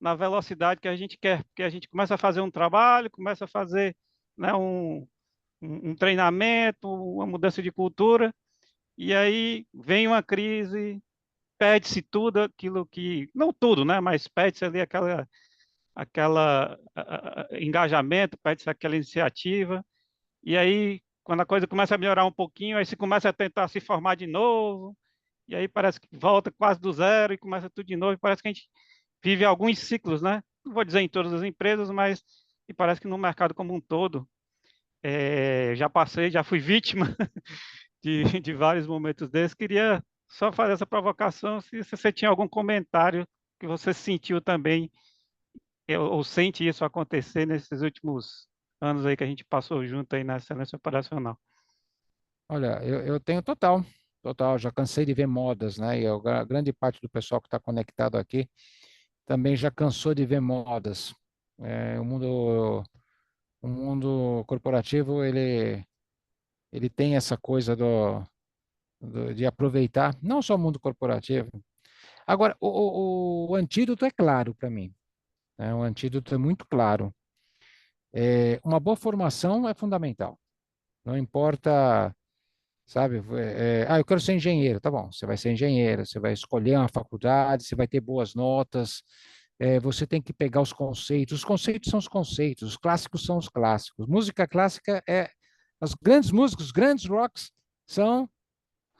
na velocidade que a gente quer, porque a gente começa a fazer um trabalho, começa a fazer, né, um treinamento, uma mudança de cultura, e aí vem uma crise, perde-se tudo aquilo que, não tudo, né, mas perde-se ali aquela engajamento, perde-se aquela iniciativa, e aí quando a coisa começa a melhorar um pouquinho, aí se começa a tentar se formar de novo, e aí parece que volta quase do zero e começa tudo de novo, e parece que a gente vive alguns ciclos, né? Não vou dizer em todas as empresas, mas e parece que no mercado como um todo, já passei, já fui vítima de vários momentos desses. Queria só fazer essa provocação, se você tinha algum comentário que você sentiu também, ou sente isso acontecer nesses últimos anos aí que a gente passou junto aí na excelência operacional. Olha, eu tenho total, já cansei de ver modas, né? Grande parte do pessoal que está conectado aqui também já cansou de ver modas. O mundo corporativo, ele tem essa coisa de aproveitar, não só o mundo corporativo. Agora, o antídoto é claro para mim, né? O antídoto é muito claro. Uma boa formação é fundamental. Não importa, sabe? Eu quero ser engenheiro, tá bom? Você vai ser engenheiro, você vai escolher uma faculdade, você vai ter boas notas. Você tem que pegar os conceitos. Os conceitos são os conceitos, os clássicos são os clássicos. Música clássica os grandes músicos, os grandes rocks são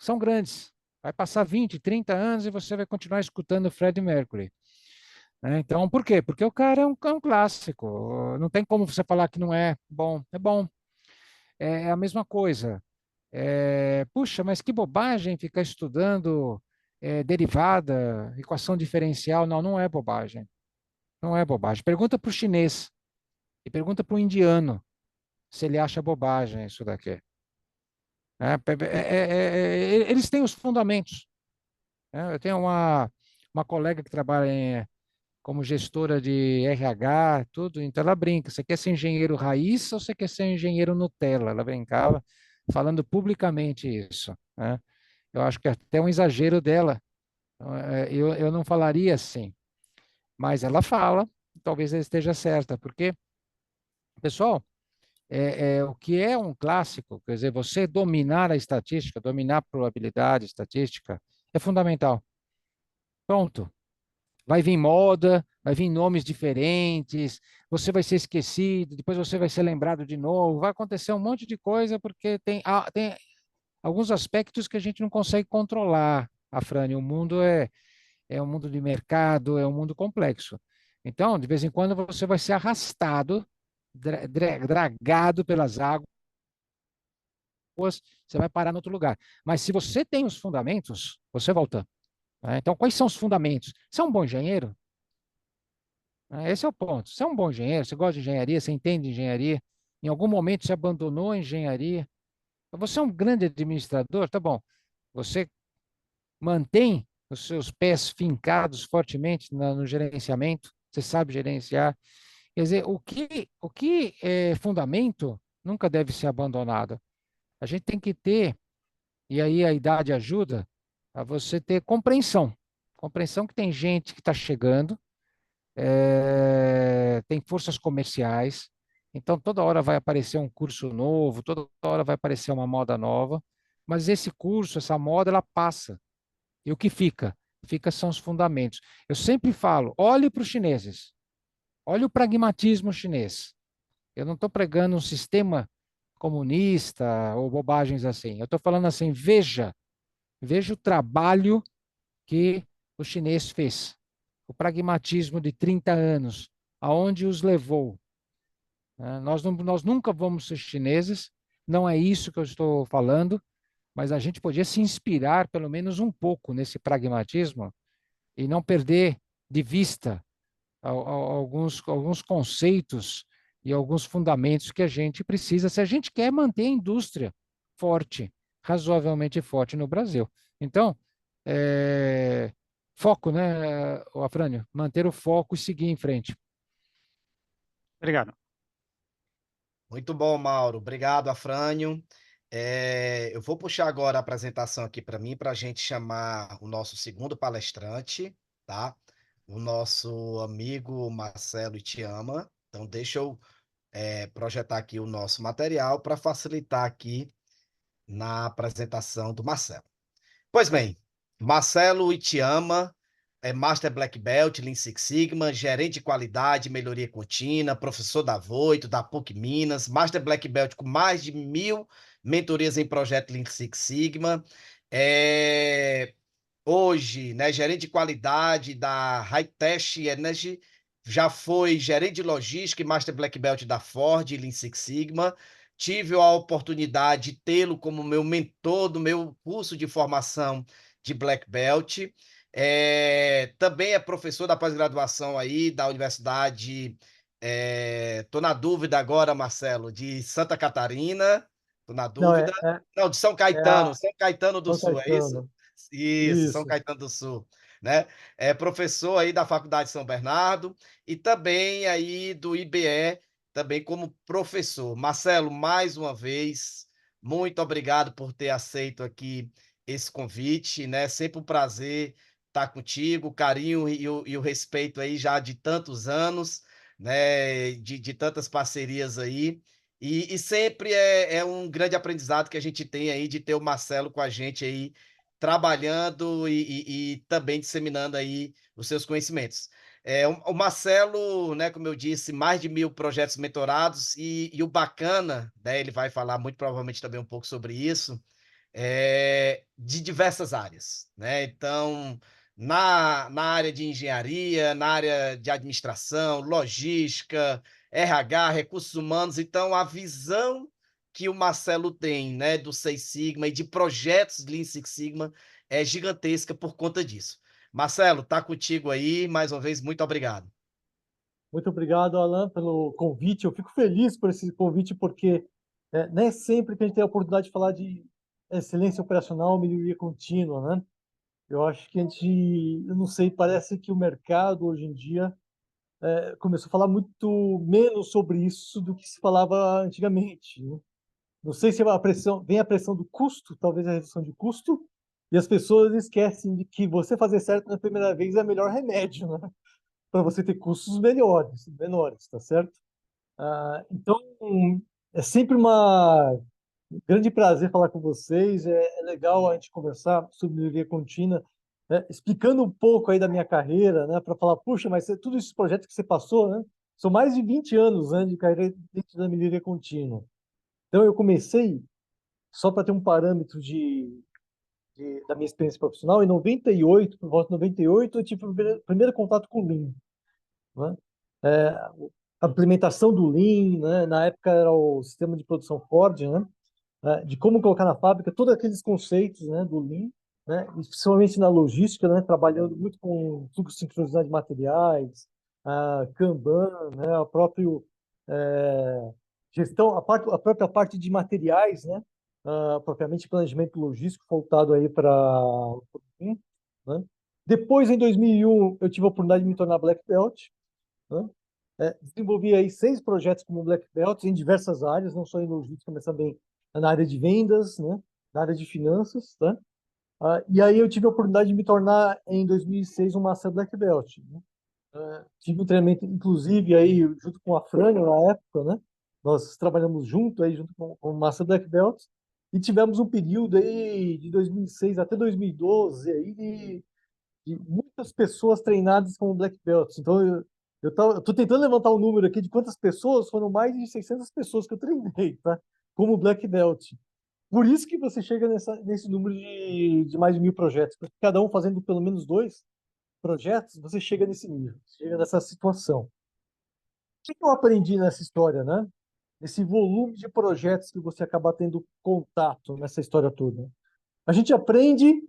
são grandes. Vai passar 20, 30 anos e você vai continuar escutando Freddie Mercury, né? Então, por quê? Porque o cara é um clássico. Não tem como você falar que não é bom. É bom. É a mesma coisa. Puxa, mas que bobagem ficar estudando derivada, equação diferencial. Não, não é bobagem. Não é bobagem. Pergunta para o chinês e pergunta para o indiano se ele acha bobagem isso daqui. Eles têm os fundamentos. né? Eu tenho uma colega que trabalha como gestora de RH, tudo, então ela brinca, você quer ser engenheiro raiz ou você quer ser engenheiro Nutella? Ela brincava falando publicamente isso, né? Eu acho que é até um exagero dela. Eu não falaria assim, mas ela fala, talvez ela esteja certa, porque, pessoal, o que é um clássico, quer dizer, você dominar a estatística, dominar a probabilidade estatística, é fundamental. Pronto. Vai vir moda, vai vir nomes diferentes, você vai ser esquecido, depois você vai ser lembrado de novo, vai acontecer um monte de coisa, porque tem alguns aspectos que a gente não consegue controlar, Afrânio. O mundo é um mundo de mercado, é um mundo complexo. Então, de vez em quando, você vai ser arrastado, dragado pelas águas, você vai parar em outro lugar. Mas se você tem os fundamentos, você volta, né? Então, quais são os fundamentos? Você é um bom engenheiro? Esse é o ponto. Você é um bom engenheiro, você gosta de engenharia, você entende de engenharia, em algum momento você abandonou a engenharia. Você é um grande administrador, tá bom. Você mantém os seus pés fincados fortemente no gerenciamento, você sabe gerenciar. Quer dizer, o que é fundamento nunca deve ser abandonado. A gente tem que ter, e aí a idade ajuda, a você ter compreensão. Compreensão que tem gente que está chegando, tem forças comerciais, então toda hora vai aparecer um curso novo, toda hora vai aparecer uma moda nova, mas esse curso, essa moda, ela passa. E o que fica? Fica são os fundamentos. Eu sempre falo, olhe para os chineses, olhe o pragmatismo chinês. Eu não estou pregando um sistema comunista ou bobagens assim. Eu estou falando assim, veja o trabalho que o chinês fez. O pragmatismo de 30 anos, aonde os levou. Nós nunca vamos ser chineses, não é isso que eu estou falando, mas a gente podia se inspirar pelo menos um pouco nesse pragmatismo e não perder de vista alguns conceitos e alguns fundamentos que a gente precisa se a gente quer manter a indústria forte, razoavelmente forte no Brasil. Então, é, foco, né, Afrânio? Manter o foco e seguir em frente. Obrigado. Muito bom, Mauro. Obrigado, Afrânio. Eu vou puxar agora a apresentação aqui para mim, para a gente chamar o nosso segundo palestrante, tá? O nosso amigo Marcelo Itiama. Então, deixa eu projetar aqui o nosso material para facilitar aqui na apresentação do Marcelo. Pois bem, Marcelo Itiama é Master Black Belt, Lean Six Sigma, gerente de qualidade e melhoria contínua, professor da Voito, da PUC Minas, Master Black Belt com mais de 1.000 mentorias em projeto Lean Six Sigma. É, Hoje, né, gerente de qualidade da Hightech Energy, já foi gerente de logística e Master Black Belt da Ford e Lean Six Sigma. Tive a oportunidade de tê-lo como meu mentor do meu curso de formação de Black Belt. Também é professor da pós-graduação aí da Universidade. Tô na dúvida agora, Marcelo, de Santa Catarina. Tô na Não, dúvida. Não, de São é a Caetano, São Caetano do São Sul, é isso? Caetano. Isso, São Isso. Caetano do Sul, né? É professor aí da Faculdade de São Bernardo e também aí do IBE, também como professor. Marcelo, mais uma vez, muito obrigado por ter aceito aqui esse convite, né? Sempre um prazer estar contigo, o carinho e o respeito aí já de tantos anos, né? De tantas parcerias aí. E sempre é um grande aprendizado que a gente tem aí de ter o Marcelo com a gente aí trabalhando e também disseminando aí os seus conhecimentos. O Marcelo, né, como eu disse, mais de 1.000 projetos mentorados e o bacana, né, ele vai falar muito provavelmente também um pouco sobre isso, de diversas áreas, né? Então, na área de engenharia, na área de administração, logística, RH, recursos humanos. Então, a visão que o Marcelo tem, né, do Seis Sigma e de projetos Lean Six Sigma é gigantesca por conta disso. Marcelo, tá contigo aí, mais uma vez, muito obrigado. Muito obrigado, Alan, pelo convite. Eu fico feliz por esse convite, porque não é sempre que a gente tem a oportunidade de falar de excelência operacional, melhoria contínua, né? Eu acho que eu não sei, parece que o mercado hoje em dia começou a falar muito menos sobre isso do que se falava antigamente, né? Não sei se vem a pressão do custo, talvez a redução de custo, e as pessoas esquecem de que você fazer certo na primeira vez é o melhor remédio, né? Para você ter custos menores, tá certo? Então, é sempre um grande prazer falar com vocês. É legal a gente conversar sobre melhoria contínua, né? Explicando um pouco aí da minha carreira, né? Para falar, puxa, mas tudo esses projetos que você passou, né? São mais de 20 anos, né, de carreira dentro da melhoria contínua. Então, eu comecei, só para ter um parâmetro da minha experiência profissional, em 98, por volta de 98, eu tive o primeiro contato com o Lean, né? A implementação do Lean, né? Na época era o sistema de produção Ford, né? De como colocar na fábrica todos aqueles conceitos, né, do Lean, né, principalmente na logística, né, trabalhando muito com fluxo sincronizado de materiais, Kanban, né, a própria gestão, a própria parte de materiais, né, propriamente planejamento logístico voltado aí para o Lean, né. Depois, em 2001, eu tive a oportunidade de me tornar Black Belt, né. Desenvolvi aí 6 projetos como Black Belt em diversas áreas, não só em logística, mas também na área de vendas, né? Na área de finanças, tá? E aí eu tive a oportunidade de me tornar, em 2006, um Master Black Belt, né? Tive um treinamento, inclusive, aí, junto com a Frânio, na época, né? Nós trabalhamos junto, aí, junto com o Master Black Belt, e tivemos um período aí, de 2006 até 2012, aí, de muitas pessoas treinadas como Black Belts. Então, eu tô tentando levantar um número aqui de quantas pessoas, foram mais de 600 pessoas que eu treinei, tá? Como Black Belt. Por isso que você chega nesse número de mais de 1000 projetos. Porque cada um fazendo pelo menos 2 projetos, você chega nesse nível, chega nessa situação. O que eu aprendi nessa história, né? Esse volume de projetos que você acaba tendo contato nessa história toda. A gente aprende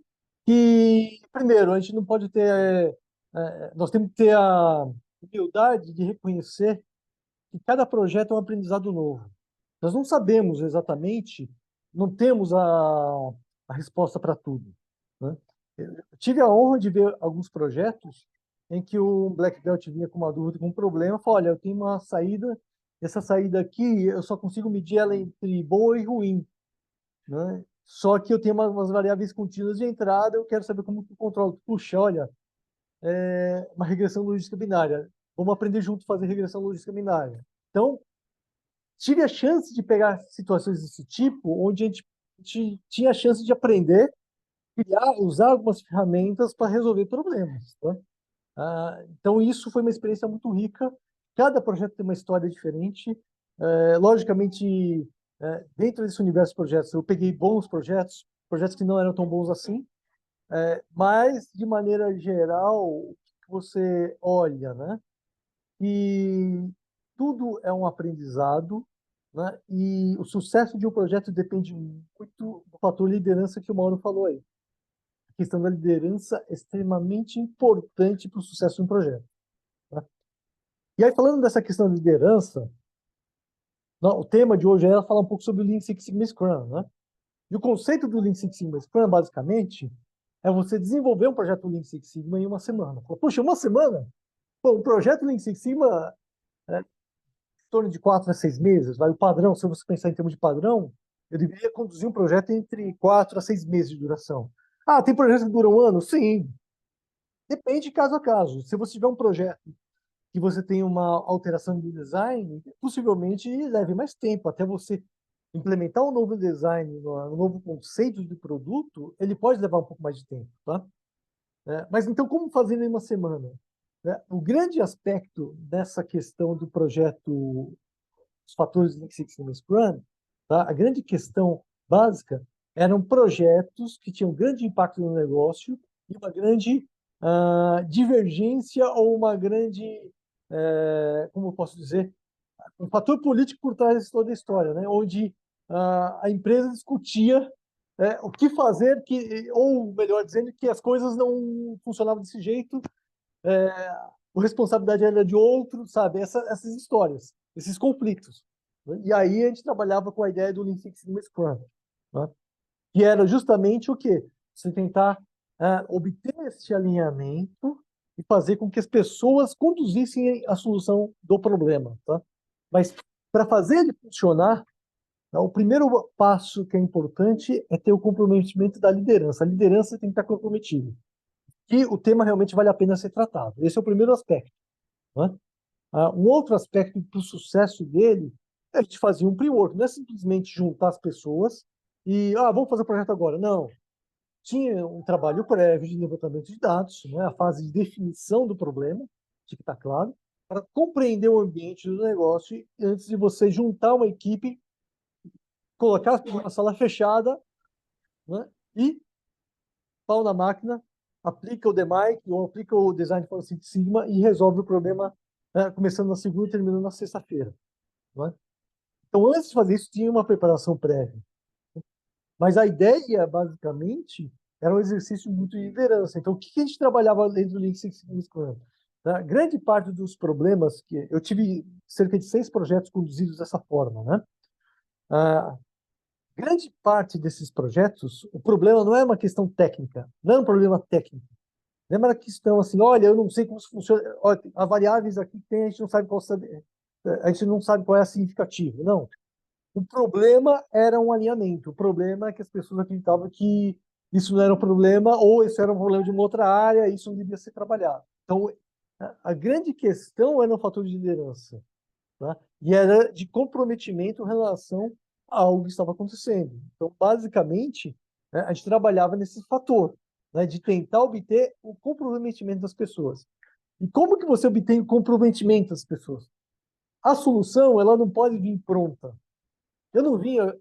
que, primeiro, a gente não pode ter. Nós temos que ter a humildade de reconhecer que cada projeto é um aprendizado novo. Nós não sabemos exatamente, não temos a resposta para tudo, né? Eu tive a honra de ver alguns projetos em que o Black Belt vinha com uma dúvida, com um problema, falou, olha, eu tenho uma saída, essa saída aqui eu só consigo medir ela entre boa e ruim, né? Só que eu tenho umas variáveis contínuas de entrada, eu quero saber como que eu controlo. Puxa, olha, uma regressão logística binária. Vamos aprender junto a fazer regressão logística binária. Então, tive a chance de pegar situações desse tipo, onde a gente tinha a chance de aprender, criar, usar algumas ferramentas para resolver problemas, tá? Então, isso foi uma experiência muito rica. Cada projeto tem uma história diferente. Logicamente, dentro desse universo de projetos, eu peguei bons projetos, projetos que não eram tão bons assim, mas, de maneira geral, o que você olha, né? E tudo é um aprendizado, né? E o sucesso de um projeto depende muito do fator liderança que o Mauro falou aí. A questão da liderança é extremamente importante para o sucesso de um projeto, tá? E aí, falando dessa questão de liderança, o tema de hoje é falar um pouco sobre o Lean Six Sigma Scrum, né? E o conceito do Lean Six Sigma Scrum, basicamente, é você desenvolver um projeto Lean Six Sigma em uma semana. Puxa, uma semana? Pô, um projeto Lean Six Sigma em torno de 4 a 6 meses. Vai o padrão, se você pensar em termos de padrão, eu deveria conduzir um projeto entre 4 a 6 meses de duração. Tem projetos que duram um ano? Sim. Depende de caso a caso. Se você tiver um projeto que você tem uma alteração de design, possivelmente leve mais tempo até você implementar um novo design, um novo conceito de produto, ele pode levar um pouco mais de tempo, tá? Mas então, como fazer em uma semana? O grande aspecto dessa questão do projeto, os fatores Lean Six Sigma Scrum, tá? A grande questão básica eram projetos que tinham grande impacto no negócio e uma grande divergência ou uma grande, como eu posso dizer, um fator político por trás de toda a história, né? Onde a empresa discutia o que fazer, ou melhor dizendo, que as coisas não funcionavam desse jeito, a responsabilidade era de outro, sabe? Essas histórias, esses conflitos, né? E aí a gente trabalhava com a ideia do Lean Six Sigma Scrum, né? Que era justamente o quê? Você tentar obter esse alinhamento e fazer com que as pessoas conduzissem a solução do problema, tá? Mas para fazer ele funcionar, o primeiro passo que é importante é ter o comprometimento da liderança. A liderança tem que estar comprometida. Que o tema realmente vale a pena ser tratado. Esse é o primeiro aspecto, né? Um outro aspecto para o sucesso dele é a gente fazer um pre-work. Não é simplesmente juntar as pessoas e, vamos fazer o projeto agora. Não. Tinha um trabalho prévio de levantamento de dados, né? A fase de definição do problema, tinha que estar claro, para compreender o ambiente do negócio antes de você juntar uma equipe, colocar uma sala fechada, né? E pau na máquina, aplica o DMAIC ou aplica o Design for Six Sigma e resolve o problema, né, começando na segunda e terminando na sexta-feira, né? Então, antes de fazer isso, tinha uma preparação prévia. Mas a ideia, basicamente, era um exercício muito de liderança. Então, o que a gente trabalhava dentro do Lean Six Sigma Scrum? Grande parte dos problemas que eu tive cerca de 6 projetos conduzidos dessa forma, né? Grande parte desses projetos, o problema não é uma questão técnica, não é um problema técnico. Não é uma questão assim, olha, eu não sei como isso funciona, olha, há variáveis aqui que tem, a gente não sabe qual é a significativa. Não. O problema era um alinhamento. O problema é que as pessoas acreditavam que isso não era um problema, ou isso era um problema de uma outra área, e isso não devia ser trabalhado. Então, a grande questão era um fator de liderança, tá? E era de comprometimento em relação a algo que estava acontecendo. Então, basicamente, né, a gente trabalhava nesse fator, né, de tentar obter o comprometimento das pessoas. E como que você obtém o comprometimento das pessoas? A solução, ela não pode vir pronta. Eu não vinha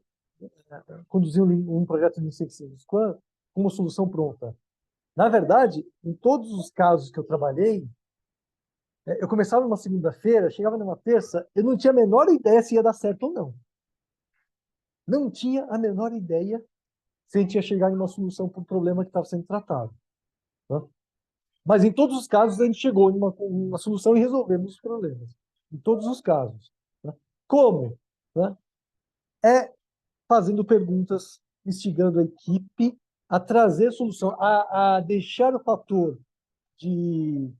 conduzir um projeto de Six Sigma Scrum com uma solução pronta. Na verdade, em todos os casos que eu trabalhei, eu começava numa segunda-feira, chegava numa terça, eu não tinha a menor ideia se ia dar certo ou não. Não tinha a menor ideia se a gente ia chegar em uma solução para o problema que estava sendo tratado, né? Mas em todos os casos a gente chegou em uma solução e resolvemos os problemas. Em todos os casos, né? Como? Né? É fazendo perguntas, instigando a equipe a trazer solução, a deixar o fator de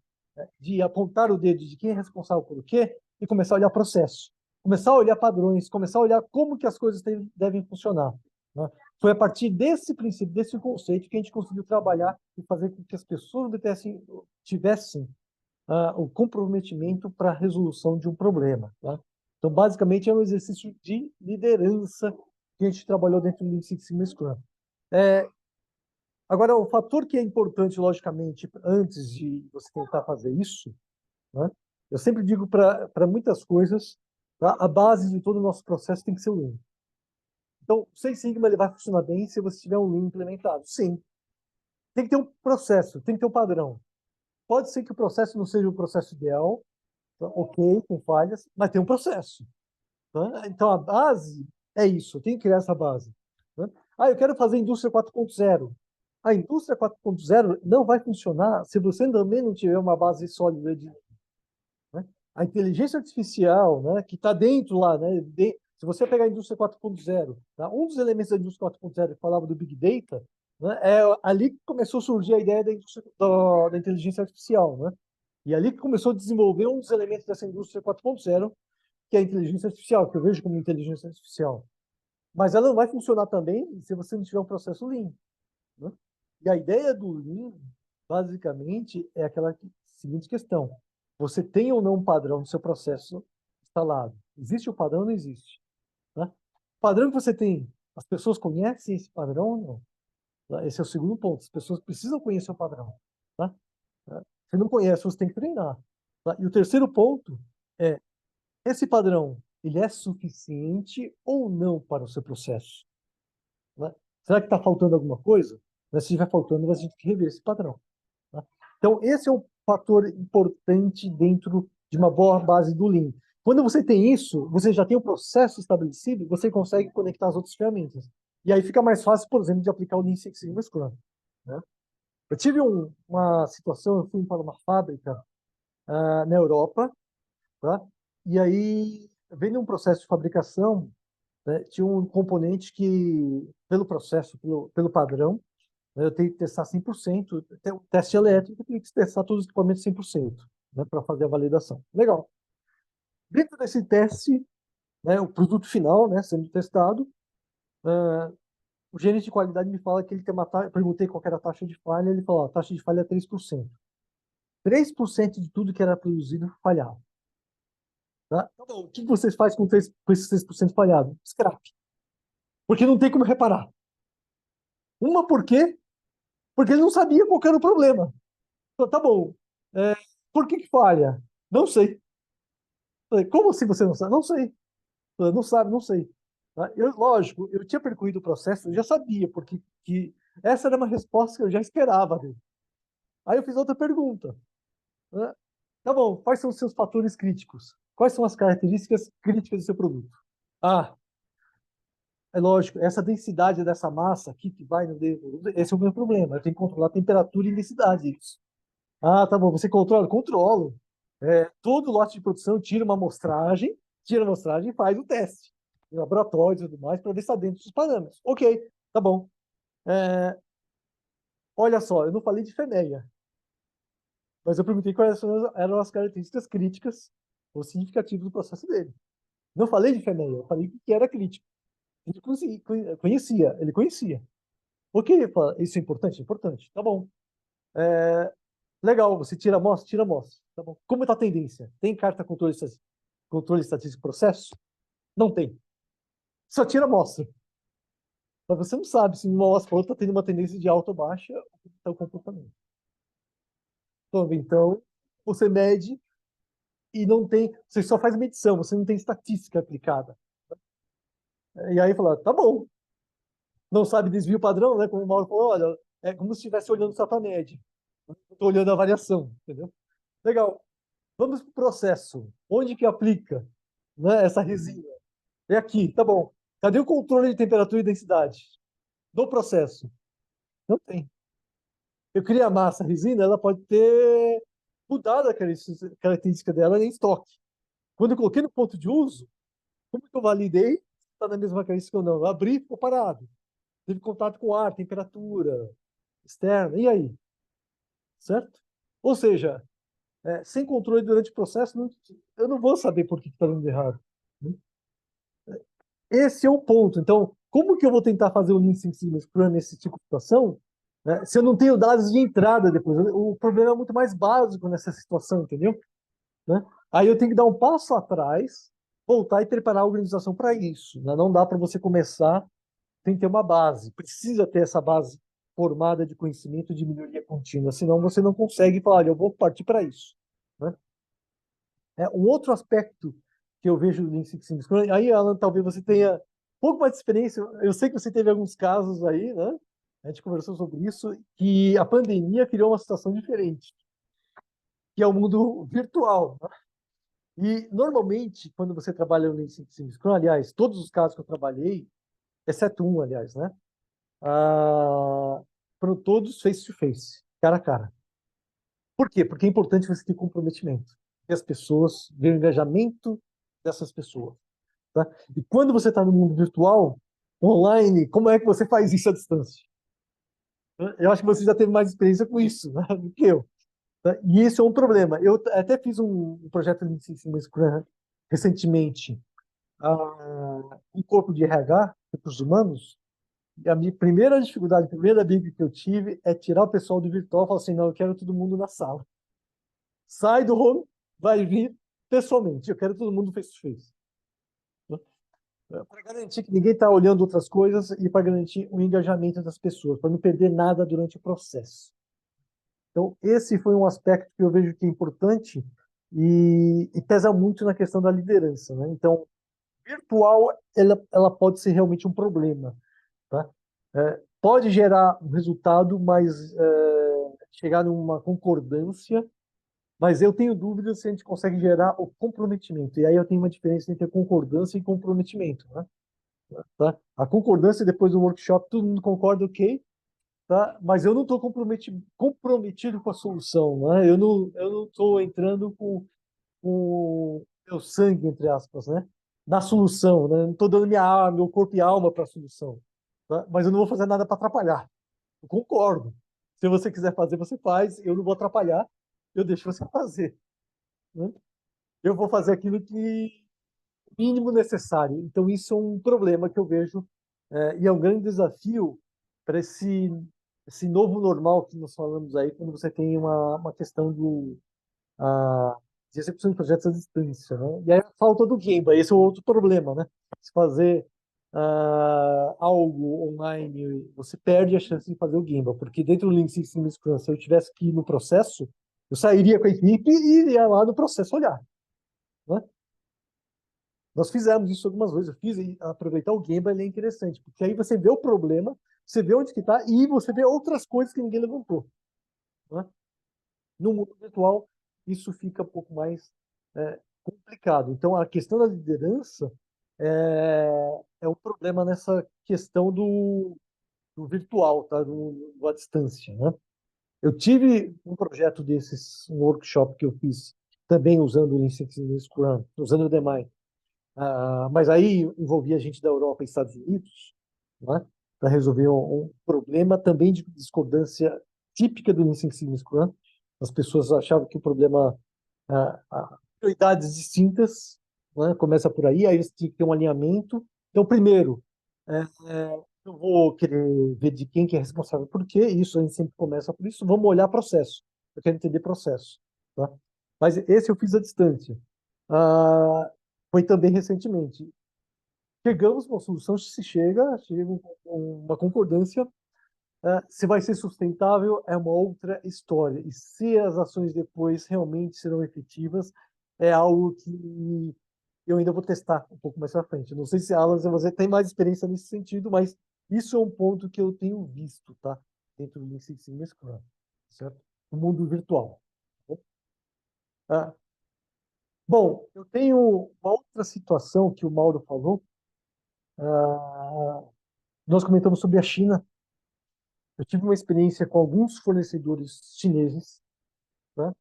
apontar o dedo de quem é responsável por o quê e começar a olhar processo, começar a olhar padrões, começar a olhar como que as coisas devem funcionar, né? Foi a partir desse princípio, desse conceito, que a gente conseguiu trabalhar e fazer com que as pessoas tivessem o comprometimento para a resolução de um problema, tá? Então, basicamente, é um exercício de liderança que a gente trabalhou dentro do Lean Six Sigma Scrum. Agora, o fator que é importante, logicamente, antes de você tentar fazer isso, né, eu sempre digo para muitas coisas, tá, a base de todo o nosso processo tem que ser o Lean. Então, o Six Sigma ele vai funcionar bem se você tiver um Lean implementado. Sim. Tem que ter um processo, tem que ter um padrão. Pode ser que o processo não seja o processo ideal, tá, ok, com falhas, mas tem um processo, tá? Então, a base é isso, eu tenho que criar essa base, tá? Eu quero fazer indústria 4.0. A indústria 4.0 não vai funcionar se você também não tiver uma base sólida né? A inteligência artificial, né, que está dentro lá, né, se você pegar a indústria 4.0, tá, um dos elementos da indústria 4.0 que falava do Big Data, né, é ali que começou a surgir a ideia da inteligência artificial, né? E ali que começou a desenvolver um dos elementos dessa indústria 4.0, que é a inteligência artificial, que eu vejo como inteligência artificial. Mas ela não vai funcionar também se você não tiver um processo Lean, né? E a ideia do Lean, basicamente, é aquela seguinte questão. Você tem ou não um padrão no seu processo instalado? Existe o padrão ou não existe, né? O padrão que você tem, as pessoas conhecem esse padrão ou não? Tá? Esse é o segundo ponto. As pessoas precisam conhecer o padrão, tá? Se não conhece, você tem que treinar, tá? E o terceiro ponto é, esse padrão, ele é suficiente ou não para o seu processo, né? Será que está faltando alguma coisa? Se estiver faltando, você tem que rever esse padrão, tá? Então, esse é um fator importante dentro de uma boa base do Lean. Quando você tem isso, você já tem o processo estabelecido, você consegue conectar as outras ferramentas. E aí fica mais fácil, por exemplo, de aplicar o Lean Six Sigma Scrum, né? Eu tive uma situação, eu fui para uma fábrica na Europa, tá? E aí, vendo um processo de fabricação, né, tinha um componente que, pelo processo, pelo padrão, Eu tenho que testar 100%. Tem o teste elétrico, eu tenho que testar todos os equipamentos 100%, né, para fazer a validação. Legal. Dentro desse teste, né, o produto final, né, sendo testado, o gerente de qualidade me fala que ele tem uma taxa. Perguntei qual era a taxa de falha, ele falou: a taxa de falha é 3%. 3% de tudo que era produzido falhava. Tá? Então, o que vocês fazem com esses 3% falhado? Scrap. Porque não tem como reparar. Uma, por quê? Porque ele não sabia qual era o problema. Então, tá bom. Por que falha? Não sei. Falei, como assim você não sabe? Não sei. Falei, não sabe, não sei. Tá? Lógico, eu tinha percorrido o processo, eu já sabia, porque essa era uma resposta que eu já esperava dele. Aí eu fiz outra pergunta. Né? Tá bom, quais são os seus fatores críticos? Quais são as características críticas do seu produto? Ah, é lógico, essa densidade dessa massa aqui que vai no dedo, esse é o meu problema. Eu tenho que controlar a temperatura e densidade disso. Ah, tá bom, você controla? Controlo. Todo lote de produção tira uma amostragem, e faz o teste em laboratório e tudo mais para ver se está dentro dos parâmetros. Ok, tá bom. Olha só, eu não falei de FEMEA, mas eu perguntei quais eram as características críticas ou significativas do processo dele. Não falei de FEMEA, eu falei que era crítico. Ele conhecia, ele conhecia. Ok, isso é importante? Importante. Tá bom. Legal, você tira a amostra? Tira a amostra. Tá bom. Como está a tendência? Tem carta controle estatístico de processo? Não tem. Só tira a amostra. Mas você não sabe se uma amostra está tendo uma tendência de alta ou baixa ou como está o comportamento. Então, você mede e não tem. Você só faz medição, você não tem estatística aplicada. E aí fala, tá bom. Não sabe desvio padrão, né? Como o Mauro falou, olha, é como se estivesse olhando só para a média. Estou olhando a variação, entendeu? Legal. Vamos para o processo. Onde que aplica, né, essa resina? É aqui, tá bom. Cadê o controle de temperatura e densidade? Do processo. Não tem. Eu criei a massa, a resina, ela pode ter mudado a característica dela em estoque. Quando eu coloquei no ponto de uso, como que eu validei se está na mesma característica ou não? Eu abri e ficou parado. Teve contato com ar, temperatura externa, e aí? Certo? Ou seja, sem controle durante o processo, eu não vou saber por que está dando errado. Esse é o ponto. Então, como que eu vou tentar fazer o Lean Six Sigma Scrum nesse tipo de situação, né, se eu não tenho dados de entrada depois? O problema é muito mais básico nessa situação, entendeu? Né? Aí eu tenho que dar um passo atrás, voltar e preparar a organização para isso. Né? Não dá para você começar sem ter uma base. Precisa ter essa base formada de conhecimento de melhoria contínua, senão você não consegue falar, eu vou partir para isso. Né? Um outro aspecto que eu vejo do Lean Six Sigma Scrum, aí, Alan, talvez você tenha um pouco mais de experiência, eu sei que você teve alguns casos aí, né? A gente conversou sobre isso, que a pandemia criou uma situação diferente, que é o mundo virtual. Né? E, normalmente, quando você trabalha no Lean Six Sigma Scrum, aliás, todos os casos que eu trabalhei, exceto um, aliás, né? Foram todos face-to-face, cara a cara. Por quê? Porque é importante você ter comprometimento. E as pessoas, ver o engajamento dessas pessoas. Tá? E quando você está no mundo virtual, online, como é que você faz isso à distância? Eu acho que você já teve mais experiência com isso, né, do que eu. Tá? E isso é um problema. Eu até fiz um projeto de ensino Scrum recentemente, um corpo de RH, recursos humanos, e a minha primeira dificuldade, a primeira briga que eu tive é tirar o pessoal do virtual e falar assim, não, eu quero todo mundo na sala. Sai do home, vai vir pessoalmente, eu quero todo mundo face-to-face. Para garantir que ninguém está olhando outras coisas e para garantir o engajamento das pessoas, para não perder nada durante o processo. Então, esse foi um aspecto que eu vejo que é importante e pesa muito na questão da liderança. Né? Então, virtual, ela pode ser realmente um problema. Tá? Pode gerar um resultado, mas chegar numa concordância, mas eu tenho dúvidas se a gente consegue gerar o comprometimento. E aí eu tenho uma diferença entre concordância e comprometimento. Né? Tá? A concordância, depois do workshop, todo mundo concorda, ok, tá? Mas eu não estou comprometido com a solução. Né? Eu não estou entrando com meu sangue, entre aspas, né? Na solução. Né? Não estou dando meu corpo e alma para a solução. Tá? Mas eu não vou fazer nada para atrapalhar. Eu concordo. Se você quiser fazer, você faz. Eu não vou atrapalhar. Eu deixo você fazer, né? Eu vou fazer aquilo que mínimo necessário. Então, isso é um problema que eu vejo, e é um grande desafio para esse novo normal que nós falamos aí, quando você tem uma questão de execução de projetos à distância, né? E aí a falta do Gemba, esse é outro problema, né? Se fazer algo online, você perde a chance de fazer o Gemba, porque dentro do Lean Six Sigma Scrum, se eu tivesse que ir no processo, eu sairia com a equipe e iria lá no processo olhar, né? Nós fizemos isso algumas vezes. Eu fiz e aproveitar o Gemba, ele é interessante, porque aí você vê o problema, você vê onde que está e você vê outras coisas que ninguém levantou, né? No mundo virtual, isso fica um pouco mais complicado. Então, a questão da liderança é um problema nessa questão do virtual, tá? Do à distância, né? Eu tive um projeto desses, um workshop que eu fiz também usando o Lean Six Sigma Scrum, usando o DMI. Mas aí envolvia gente da Europa e Estados Unidos, né, para resolver um problema também de discordância típica do Lean Six Sigma Scrum. As pessoas achavam que o problema, prioridades distintas, né, começa por aí você tinha que ter um alinhamento. Então, primeiro, eu vou querer ver de quem que é responsável por quê, isso a gente sempre começa por isso, vamos olhar processo, eu quero entender processo, tá? Mas esse eu fiz à distância. Ah, Foi também recentemente. Chegamos a uma solução, chega uma concordância. Se vai ser sustentável é uma outra história. E se as ações depois realmente serão efetivas, é algo que eu ainda vou testar um pouco mais para frente. Não sei se, Alan, você tem mais experiência nesse sentido, mas isso é um ponto que eu tenho visto, tá? Dentro do Lean Six Sigma Scrum, certo? No mundo virtual. Ah, Bom, eu tenho uma outra situação que o Mauro falou. Nós comentamos sobre a China. Eu tive uma experiência com alguns fornecedores chineses, né?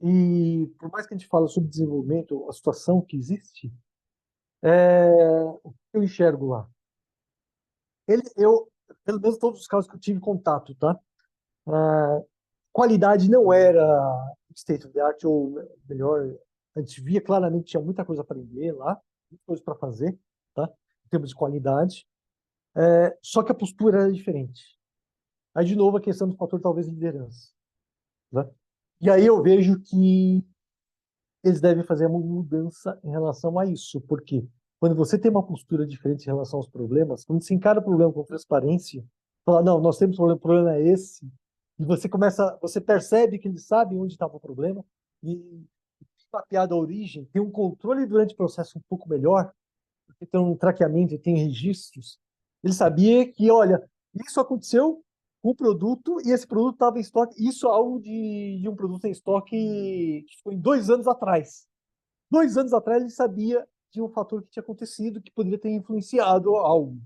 E por mais que a gente fale sobre desenvolvimento, a situação que existe, o que eu enxergo lá? Pelo menos todos os casos que eu tive contato, tá? A qualidade não era state of the art, ou melhor, a gente via claramente que tinha muita coisa para aprender lá, muita coisa para fazer, tá? Em termos de qualidade. Só que a postura era diferente. Aí, de novo, a questão do fator talvez liderança, né? E aí eu vejo que eles devem fazer uma mudança em relação a isso, porque quando você tem uma postura diferente em relação aos problemas, quando você encara o problema com transparência, fala, não, nós temos problema, o problema é esse, e você percebe que eles sabem onde estava o problema, e mapeado a origem, tem um controle durante o processo um pouco melhor, porque tem um traqueamento e tem registros. Ele sabia que, olha, isso aconteceu com o produto e esse produto estava em estoque. Isso é algo de um produto em estoque que foi 2 anos atrás. 2 anos atrás ele sabia de um fator que tinha acontecido que poderia ter influenciado algo,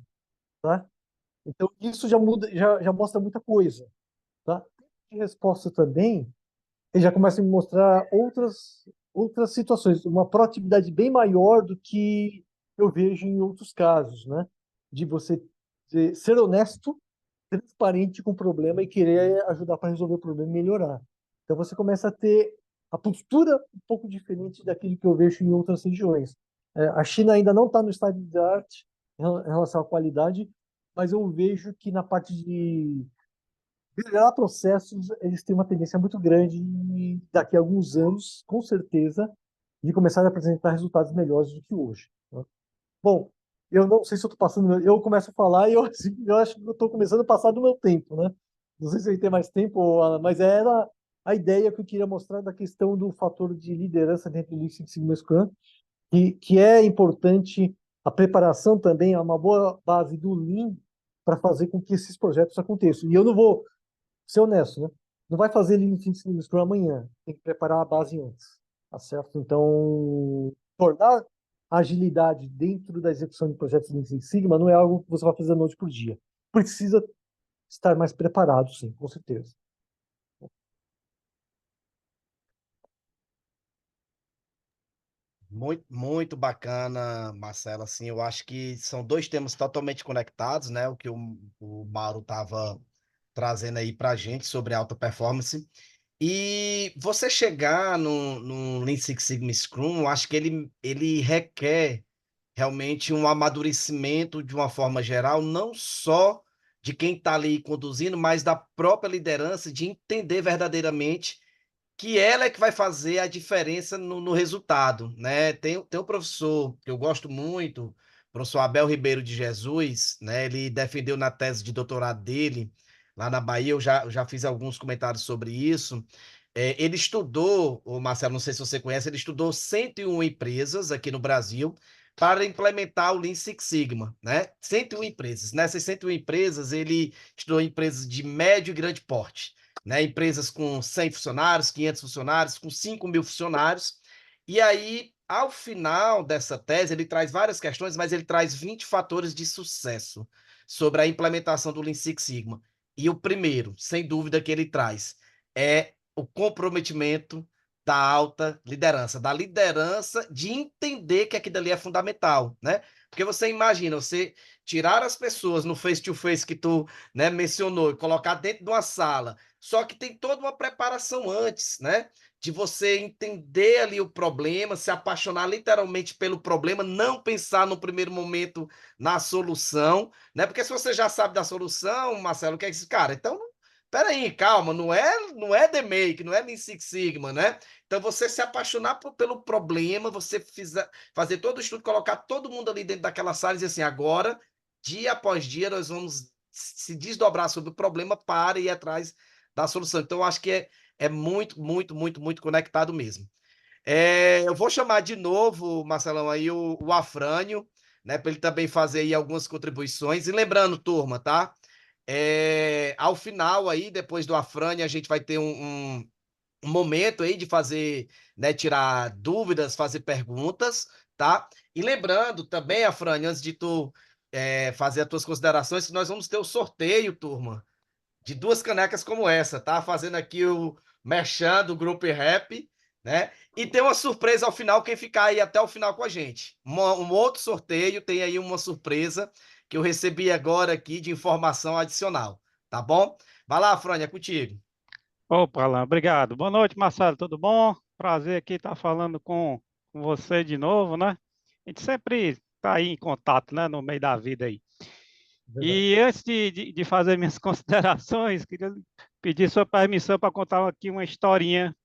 tá? Então isso já muda, já mostra muita coisa, tá? De resposta também, ele já começa a me mostrar outras situações, uma proatividade bem maior do que eu vejo em outros casos, né? De você ser honesto, transparente com o problema e querer ajudar para resolver o problema e melhorar. Então você começa a ter a postura um pouco diferente daquilo que eu vejo em outras regiões. A China ainda não está no estado de arte em relação à qualidade, mas eu vejo que na parte de melhorar processos, eles têm uma tendência muito grande e daqui a alguns anos, com certeza, de começar a apresentar resultados melhores do que hoje, né? Bom, eu não sei se eu estou passando, eu começo a falar e eu, assim, eu acho que eu estou começando a passar do meu tempo, né? Não sei se eu tenho mais tempo, Alan, mas era a ideia que eu queria mostrar da questão do fator de liderança dentro do Lean Six Sigma Scrum, que é importante a preparação também, é uma boa base do Lean para fazer com que esses projetos aconteçam. E eu não vou ser honesto, né? Não vai fazer Lean Six Sigma Scrum amanhã, tem que preparar a base antes, tá certo? Então, tornar a agilidade dentro da execução de projetos Lean Six Sigma não é algo que você vai fazer da noite por dia. Precisa estar mais preparado, sim, com certeza. Muito, muito bacana, Marcelo. Assim, eu acho que são dois temas totalmente conectados, né? O que o Mauro estava trazendo aí para a gente sobre alta performance. E você chegar no Lean Six Sigma Scrum, eu acho que ele requer realmente um amadurecimento de uma forma geral, não só de quem está ali conduzindo, mas da própria liderança, de entender verdadeiramente que ela é que vai fazer a diferença no resultado, né? Tem um professor que eu gosto muito, o professor Abel Ribeiro de Jesus, né? Ele defendeu na tese de doutorado dele, lá na Bahia, eu já fiz alguns comentários sobre isso. Ele estudou, o Marcelo, não sei se você conhece, ele estudou 101 empresas aqui no Brasil para implementar o Lean Six Sigma, né? 101 empresas. Nessas 101 empresas, ele estudou empresas de médio e grande porte, né? Empresas com 100 funcionários, 500 funcionários, com 5.000 funcionários. E aí, ao final dessa tese, ele traz várias questões, mas ele traz 20 fatores de sucesso sobre a implementação do Lean Six Sigma. E o primeiro, sem dúvida, que ele traz é o comprometimento da alta liderança, da liderança de entender que aquilo ali é fundamental, né? Porque você imagina, você tirar as pessoas no face-to-face que tu, né, mencionou e colocar dentro de uma sala, só que tem toda uma preparação antes, né? De você entender ali o problema, se apaixonar literalmente pelo problema, não pensar no primeiro momento na solução, né? Porque se você já sabe da solução, Marcelo, o que é isso? Cara, então peraí, calma, não é The Make, não é Lean Six Sigma, né? Então você se apaixonar pelo problema, você fazer todo o estudo, colocar todo mundo ali dentro daquela sala e dizer assim, agora, dia após dia, nós vamos se desdobrar sobre o problema para ir atrás da solução. Então, eu acho que é muito, muito, muito, muito conectado mesmo. Eu vou chamar de novo, Marcelão, aí o Afrânio, né, para ele também fazer aí algumas contribuições. E lembrando, turma, tá? Ao final aí, depois do Afrânio, a gente vai ter um momento aí de fazer, né, tirar dúvidas, fazer perguntas, tá? E lembrando também, Afrânio, antes de tu fazer as tuas considerações, que nós vamos ter o sorteio, turma, de 2 canecas como essa, tá? Fazendo aqui o merchan do Grupo Rap, né? E tem uma surpresa ao final, quem ficar aí até o final com a gente. Um outro sorteio, tem aí uma surpresa que eu recebi agora aqui de informação adicional, tá bom? Vai lá, Frânia, é contigo. Opa, Alan, obrigado. Boa noite, Marcelo, tudo bom? Prazer aqui estar falando com você de novo, né? A gente sempre está aí em contato, né, no meio da vida aí. Verdade. E antes de fazer minhas considerações, queria pedir sua permissão para contar aqui uma historinha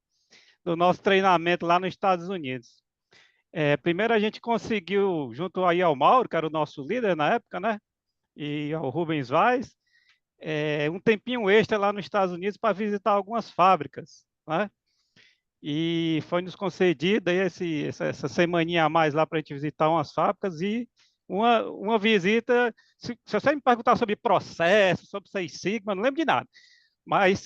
do nosso treinamento lá nos Estados Unidos. Primeiro a gente conseguiu, junto aí ao Mauro, que era o nosso líder na época, né? E ao Rubens Vaz, um tempinho extra lá nos Estados Unidos para visitar algumas fábricas, né? E foi nos concedido aí essa semaninha a mais lá para a gente visitar umas fábricas e uma visita. Se você me perguntar sobre processo, sobre Seis Sigma, eu não lembro de nada. Mas,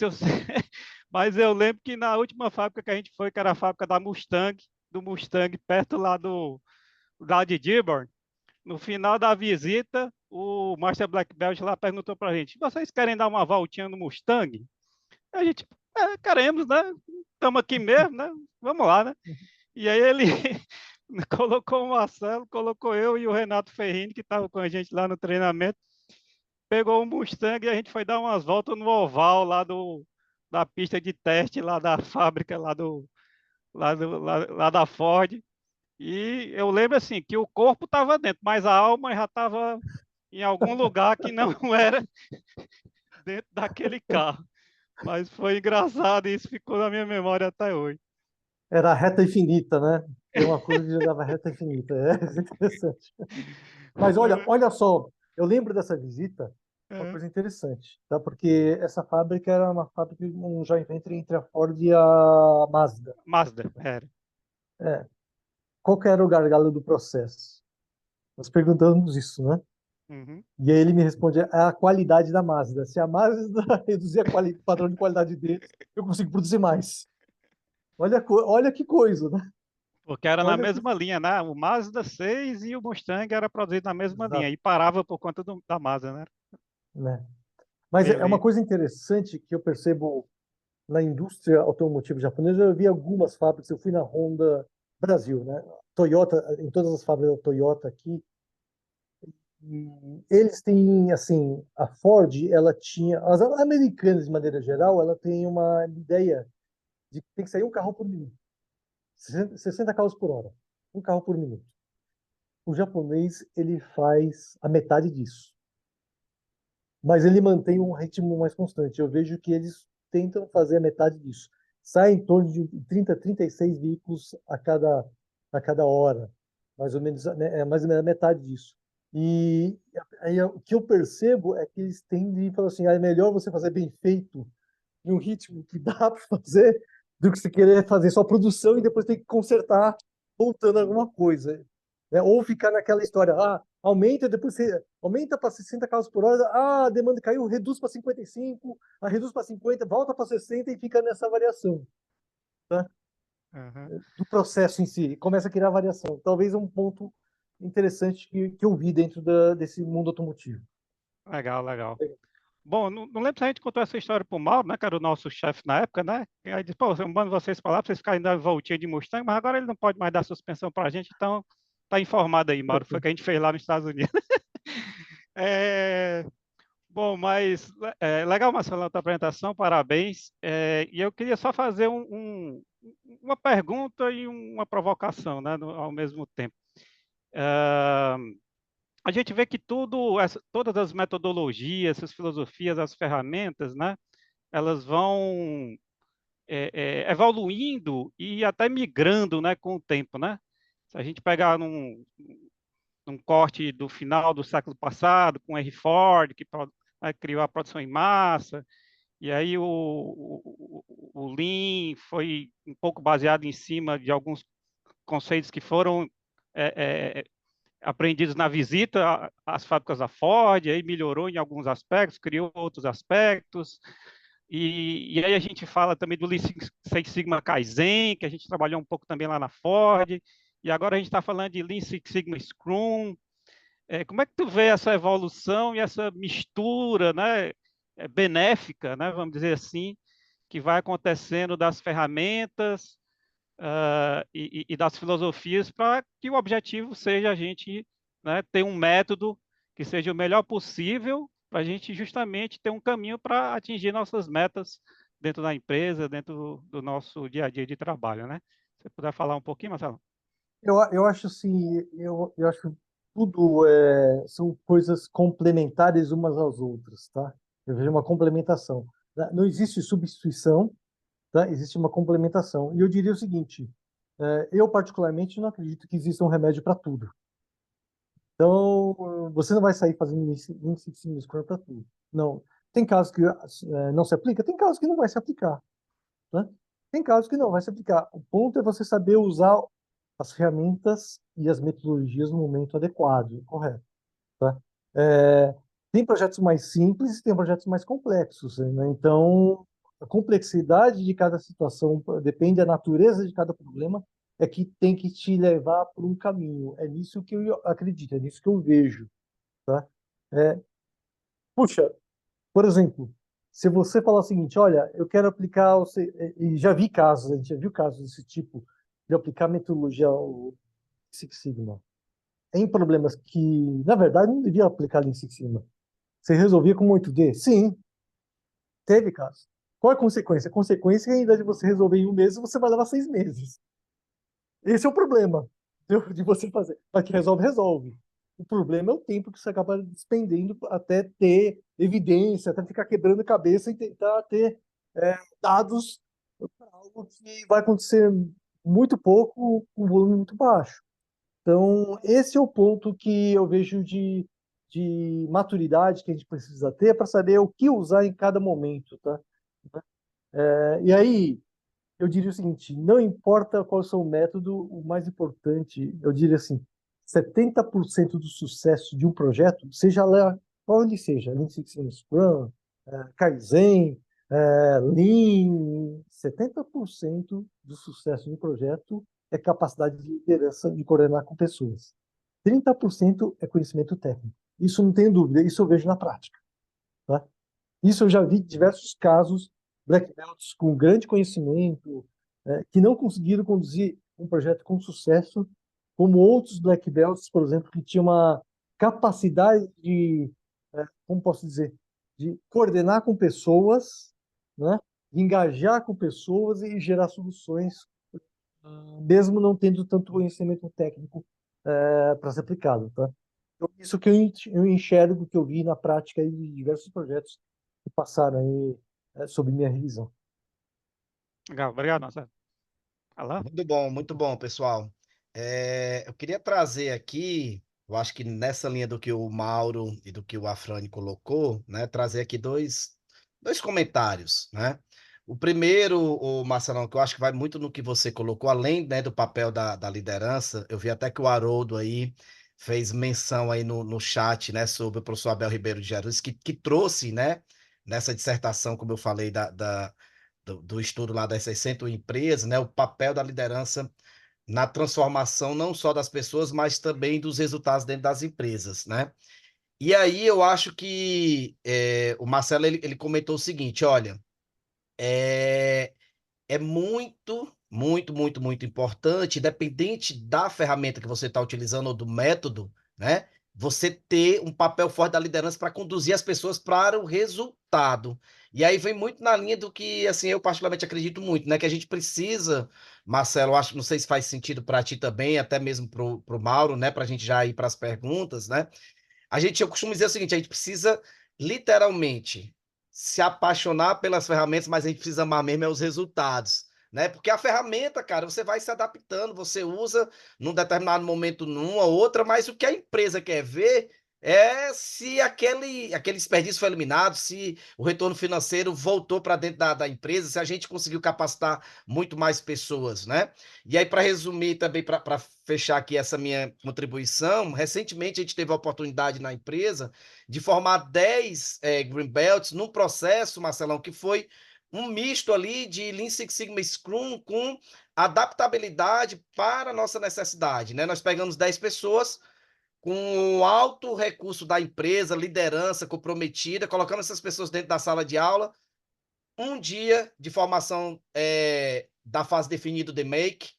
mas eu lembro que na última fábrica que a gente foi, que era a fábrica da Mustang, do Mustang, perto lá de Dearborn, no final da visita, o Master Black Belt lá perguntou para a gente: vocês querem dar uma voltinha no Mustang? A gente, queremos, né? Estamos aqui mesmo, né? Vamos lá, né? E aí ele colocou o Marcelo, colocou eu e o Renato Ferrini, que estava com a gente lá no treinamento, pegou o Mustang e a gente foi dar umas voltas no oval lá da pista de teste, lá da fábrica, lá da Ford. E eu lembro assim que o corpo estava dentro, mas a alma já estava em algum lugar que não era dentro daquele carro. Mas foi engraçado e isso ficou na minha memória até hoje. Era a reta infinita, né? Tem uma coisa que jogava reta infinita. É interessante. Mas olha só, eu lembro dessa visita, uma É, coisa interessante, tá? Porque essa fábrica era uma fábrica, um joint venture entre a Ford e a Mazda. Mazda, era. É. Qual que era o gargalo do processo? Nós perguntamos isso, né? Uhum. E aí ele me responde, é a qualidade da Mazda. Se a Mazda reduzir o padrão de qualidade deles, eu consigo produzir mais. Olha que coisa, né? Porque era na Olha que... mesma linha, né? O Mazda 6 e o Mustang era produzido na mesma linha. Exato, E parava por conta da Mazda, né? né? Mas é uma Beleza. coisa interessante que eu percebo na indústria automotiva japonesa. Eu vi algumas fábricas, eu fui na Honda Brasil, né? Toyota, em todas as fábricas da Toyota aqui, eles têm, assim, a Ford, ela tinha, as americanas, de maneira geral, ela tem uma ideia de que tem que sair um carro por minuto, 60 carros por hora, um carro por minuto. O japonês, ele faz a metade disso, mas ele mantém um ritmo mais constante. Eu vejo que eles tentam fazer a metade disso. Sai em torno de 30, 36 veículos a cada hora, mais ou menos, né, é mais ou menos a metade disso. E aí, o que eu percebo é que eles tendem a falar assim, é melhor você fazer bem feito em um ritmo que dá para fazer do que você querer fazer só produção e depois ter que consertar voltando alguma coisa, né? Ou ficar naquela história, aumenta, depois você aumenta para 60 carros por hora, a demanda caiu, reduz para 55, reduz para 50, volta para 60 e fica nessa variação, tá? Uhum. Do processo em si, começa a criar variação. Talvez um ponto interessante que eu vi dentro desse mundo automotivo. Legal, legal. Bom, não lembro se a gente contou essa história pro Mauro, né, que era o nosso chefe na época, né? E aí disse, pô, eu mando vocês para lá para vocês ficarem dando voltinha de Mustang, mas agora ele não pode mais dar suspensão para a gente, então tá informado aí, Mauro, foi o que a gente fez lá nos Estados Unidos. É, bom, mas legal, Marcelo, a tua apresentação, parabéns. E eu queria só fazer uma pergunta e uma provocação, né, ao mesmo tempo. A gente vê que todas as metodologias, as filosofias, as ferramentas, né, elas vão evoluindo e até migrando, né, com o tempo, né? Se a gente pegar num corte do final do século passado, com Henry Ford, que criou a produção em massa, e aí o Lean foi um pouco baseado em cima de alguns conceitos que foram aprendidos na visita às fábricas da Ford, aí melhorou em alguns aspectos, criou outros aspectos, e aí a gente fala também do Lean Six Sigma Kaizen, que a gente trabalhou um pouco também lá na Ford, e agora a gente está falando de Lean Six Sigma Scrum. Como é que tu vê essa evolução e essa mistura, né, benéfica, né, vamos dizer assim, que vai acontecendo das ferramentas e das filosofias para que o objetivo seja a gente, né, ter um método que seja o melhor possível para a gente justamente ter um caminho para atingir nossas metas dentro da empresa, dentro do nosso dia a dia de trabalho, né? Se você puder falar um pouquinho, Marcelo? Eu acho assim, eu acho que tudo são coisas complementares umas às outras, tá? Eu vejo uma complementação. Não existe substituição, tá? Existe uma complementação. E eu diria o seguinte, eu particularmente não acredito que exista um remédio para tudo. Então, você não vai sair fazendo 25 Scrum para tudo. Não. Tem casos que não se aplica, tem casos que não vai se aplicar, né? Tem casos que não vai se aplicar. O ponto é você saber usar as ferramentas e as metodologias no momento adequado, correto, tá? É, tem projetos mais simples e tem projetos mais complexos, né? Então, a complexidade de cada situação depende da natureza de cada problema, é que tem que te levar por um caminho. É nisso que eu acredito, é nisso que eu vejo, tá? É, puxa, por exemplo, se você falar o seguinte, olha, eu quero aplicar, e já vi casos, a gente já viu casos desse tipo, de aplicar metodologia o Six Sigma em problemas que, na verdade, não devia aplicar em Six Sigma. Você resolvia com 8D? Sim, teve caso. Qual é a consequência? A consequência é, ao invés de você resolver em um mês, você vai levar 6 meses. Esse é o problema de você fazer. Mas que resolve, resolve. O problema é o tempo que você acaba despendendo até ter evidência, até ficar quebrando a cabeça e tentar ter dados para algo que vai acontecer muito pouco, com um volume muito baixo. Então, esse é o ponto que eu vejo de maturidade que a gente precisa ter para saber o que usar em cada momento, tá? E aí, eu diria o seguinte, não importa qual é o seu método, o mais importante, eu diria assim, 70% do sucesso de um projeto, seja lá qual ele seja, Lean Six Sigma Scrum, Kaizen, Lean, 70% do sucesso de um projeto é capacidade de liderança de coordenar com pessoas. 30% é conhecimento técnico. Isso não tenho dúvida, isso eu vejo na prática, tá? Isso eu já vi diversos casos, black belts com grande conhecimento, que não conseguiram conduzir um projeto com sucesso, como outros black belts, por exemplo, que tinham uma capacidade de, como posso dizer, de coordenar com pessoas, né? De engajar com pessoas e gerar soluções, mesmo não tendo tanto conhecimento técnico para ser aplicado, tá? Então, isso que eu enxergo, que eu vi na prática aí de diversos projetos que passaram aí sob minha revisão. Legal, obrigado, Marcelo. Alain? Muito bom, pessoal. Eu queria trazer aqui, eu acho que nessa linha do que o Mauro e do que o Afrani colocou, né, trazer aqui dois comentários, né? O primeiro, o Marcelão, que eu acho que vai muito no que você colocou, além, né, do papel da liderança, eu vi até que o Haroldo aí fez menção aí no chat, né, sobre o professor Abel Ribeiro de Jesus, que trouxe, né, nessa dissertação, como eu falei, do estudo lá das 60 empresas, né, o papel da liderança na transformação não só das pessoas, mas também dos resultados dentro das empresas, né? E aí eu acho que o Marcelo ele comentou o seguinte, olha, é, é muito importante, independente da ferramenta que você está utilizando ou do método, né? Você ter um papel forte da liderança para conduzir as pessoas para o resultado. E aí vem muito na linha do que, assim, eu particularmente acredito muito, né? Que a gente precisa, Marcelo, acho, não sei se faz sentido para ti também, até mesmo para o Mauro, né? Para a gente já ir para as perguntas, né? Eu costumo dizer o seguinte, a gente precisa literalmente se apaixonar pelas ferramentas, mas a gente precisa amar mesmo é os resultados, né? Porque a ferramenta, cara, você vai se adaptando, você usa num determinado momento numa ou outra, mas o que a empresa quer ver é se aquele desperdício foi eliminado, se o retorno financeiro voltou para dentro da empresa, se a gente conseguiu capacitar muito mais pessoas, né? E aí, para resumir também, para fechar aqui essa minha contribuição, recentemente a gente teve a oportunidade na empresa de formar 10 Green Belts num processo, Marcelão, que foi um misto ali de Lean Six Sigma Scrum com adaptabilidade para a nossa necessidade, né? Nós pegamos 10 pessoas com o alto recurso da empresa, liderança comprometida, colocamos essas pessoas dentro da sala de aula, um dia de formação da fase definida de Make,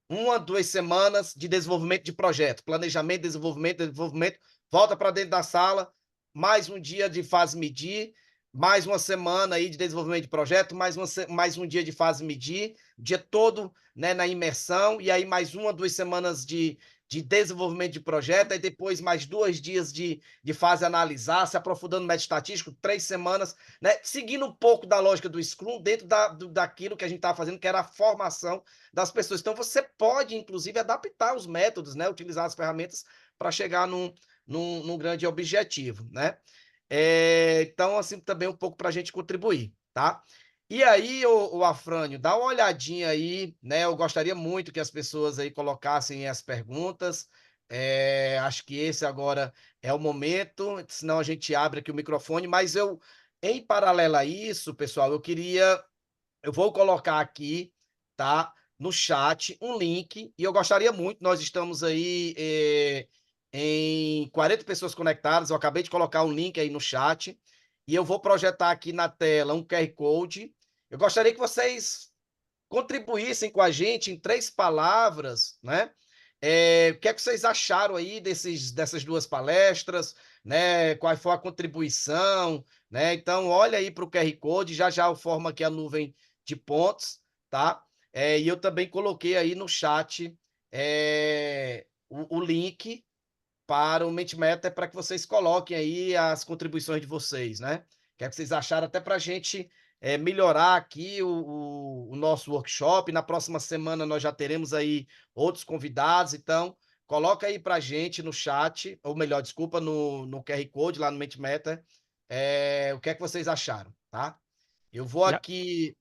1 a 2 semanas de desenvolvimento de projeto, planejamento, desenvolvimento, volta para dentro da sala, mais um dia de fase medir, mais uma semana aí de desenvolvimento de projeto, mais um dia de fase medir, o dia todo, né, na imersão, e aí mais 1 a 2 semanas de desenvolvimento de projeto, aí depois mais 2 dias de fase analisar, se aprofundando no método estatístico, 3 semanas, né, seguindo um pouco da lógica do Scrum, dentro daquilo que a gente estava fazendo, que era a formação das pessoas. Então, você pode, inclusive, adaptar os métodos, né? Utilizar as ferramentas para chegar num grande objetivo, né? Então, assim, também um pouco para a gente contribuir, tá? E aí, o Afrânio, dá uma olhadinha aí, né? Eu gostaria muito que as pessoas aí colocassem as perguntas. Acho que esse agora é o momento, senão a gente abre aqui o microfone, mas em paralelo a isso, pessoal, eu vou colocar aqui, tá, no chat um link e eu gostaria muito, nós estamos aí em 40 pessoas conectadas, eu acabei de colocar um link aí no chat e eu vou projetar aqui na tela um QR Code. Eu gostaria que vocês contribuíssem com a gente em 3 palavras, né? O que é que vocês acharam aí dessas 2 palestras, né? Qual foi a contribuição, né? Então, olha aí para o QR Code, já eu formo aqui a nuvem de pontos, tá? E eu também coloquei aí no chat o link para o Mentimeter para que vocês coloquem aí as contribuições de vocês, né? O que é que vocês acharam até para a gente melhorar aqui o nosso workshop. Na próxima semana nós já teremos aí outros convidados, então coloca aí para a gente no chat, ou melhor, desculpa, no QR Code lá no Mentimeter, o que é que vocês acharam, tá? Eu vou E a, aqui,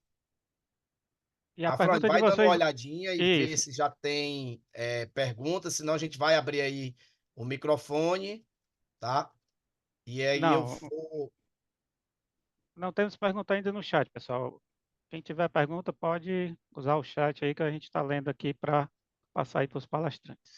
e a Afrânio, pergunta de vai dando uma vocês. olhadinha e vê Isso. se já tem perguntas, senão a gente vai abrir aí o microfone, tá? E aí eu Não, vou. não temos pergunta ainda no chat, pessoal. Quem tiver pergunta pode usar o chat aí que a gente está lendo aqui para passar aí para os palestrantes.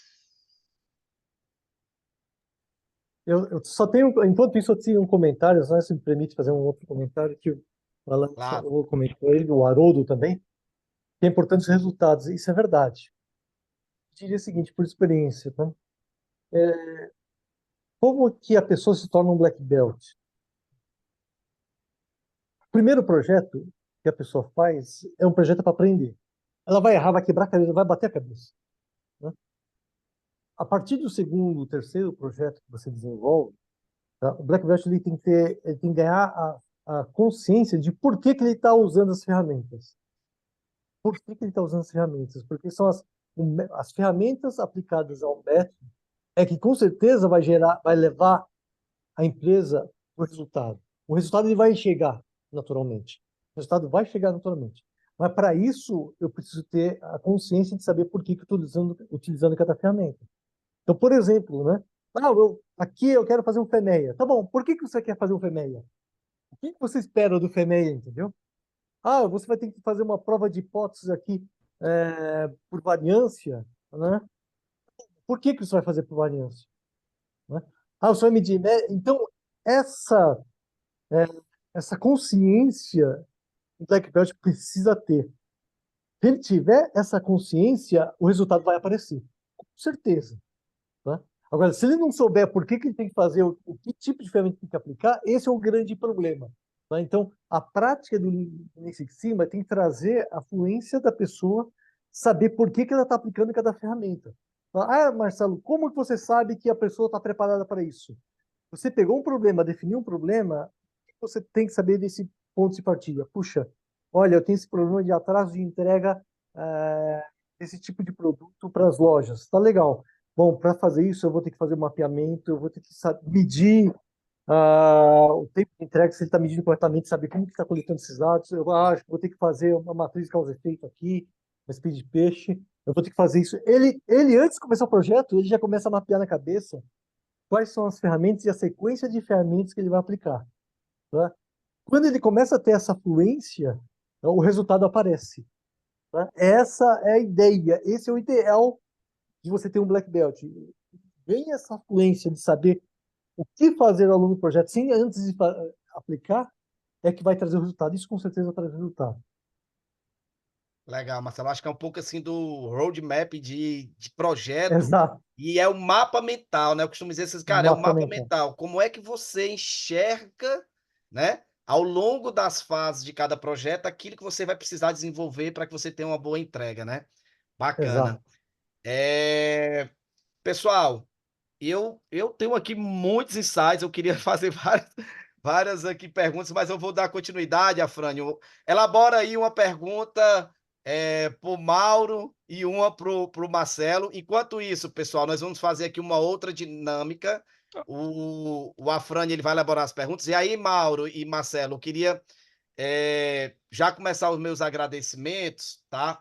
Eu só tenho, enquanto isso, eu tinha um comentário, só se me permite fazer um outro comentário que o Alan Claro, comentou, ele, o Haroldo também, que é importante os resultados. Isso é verdade. Eu diria o seguinte, por experiência, tá? como que a pessoa se torna um black belt? O primeiro projeto que a pessoa faz é um projeto para aprender. Ela vai errar, vai quebrar a cabeça, vai bater a cabeça, né? A partir do segundo, terceiro projeto que você desenvolve, tá? O black belt ele tem que ganhar a consciência de por que que ele está usando as ferramentas. Por que que ele está usando as ferramentas? Porque são as ferramentas aplicadas ao método é que com certeza vai levar a empresa para o resultado. O resultado ele vai chegar naturalmente. O resultado vai chegar naturalmente. Mas para isso eu preciso ter a consciência de saber por que que eu estou utilizando cada ferramenta. Então, por exemplo, né? Aqui eu quero fazer um FEMEA. Tá bom, por que que você quer fazer um FEMEA? O que que você espera do FEMEA, entendeu? Você vai ter que fazer uma prova de hipóteses aqui por variância, né? Por que que você vai fazer por variância, né? Você vai medir. Então, essa, é, essa consciência o Black Belt precisa ter. Se ele tiver essa consciência, o resultado vai aparecer, com certeza, tá? Agora, se ele não souber por que que ele tem que fazer, o que tipo de ferramenta tem que aplicar, esse é o grande problema, tá? Então, a prática do Lean Six Sigma tem que trazer a fluência da pessoa, saber por que que ela está aplicando cada ferramenta. Marcelo, como que você sabe que a pessoa está preparada para isso? Você pegou um problema, definiu um problema, você tem que saber desse ponto de partida. Puxa, olha, eu tenho esse problema de atraso de entrega desse tipo de produto para as lojas. Tá legal. Bom, para fazer isso, eu vou ter que fazer um mapeamento, eu vou ter que medir o tempo de entrega, se ele está medindo corretamente, saber como que está coletando esses dados. Eu acho que vou ter que fazer uma matriz de causa-efeito aqui, uma speed de peixe. Eu vou ter que fazer isso. Ele, antes de começar o projeto, ele já começa a mapear na cabeça quais são as ferramentas e a sequência de ferramentas que ele vai aplicar, tá? Quando ele começa a ter essa fluência, o resultado aparece, tá? Essa é a ideia, esse é o ideal de você ter um black belt. Vem essa fluência de saber o que fazer ao longo do projeto, sem antes de aplicar, é que vai trazer o resultado. Isso com certeza traz resultado. Legal, Marcelo. Acho que é um pouco assim do roadmap de projeto Exato. e é o mapa mental, né? Eu costumo dizer assim, cara, é o mapa mental. Como é que você enxerga, né, ao longo das fases de cada projeto, aquilo que você vai precisar desenvolver para que você tenha uma boa entrega, né? Bacana. Exato. Pessoal, eu tenho aqui muitos insights, eu queria fazer várias aqui perguntas, mas eu vou dar continuidade, Afrânio. Elabora aí uma pergunta para o Mauro e uma para o Marcelo. Enquanto isso, pessoal, nós vamos fazer aqui uma outra dinâmica. O Afrânio ele vai elaborar as perguntas. E aí, Mauro e Marcelo, eu queria já começar os meus agradecimentos, tá?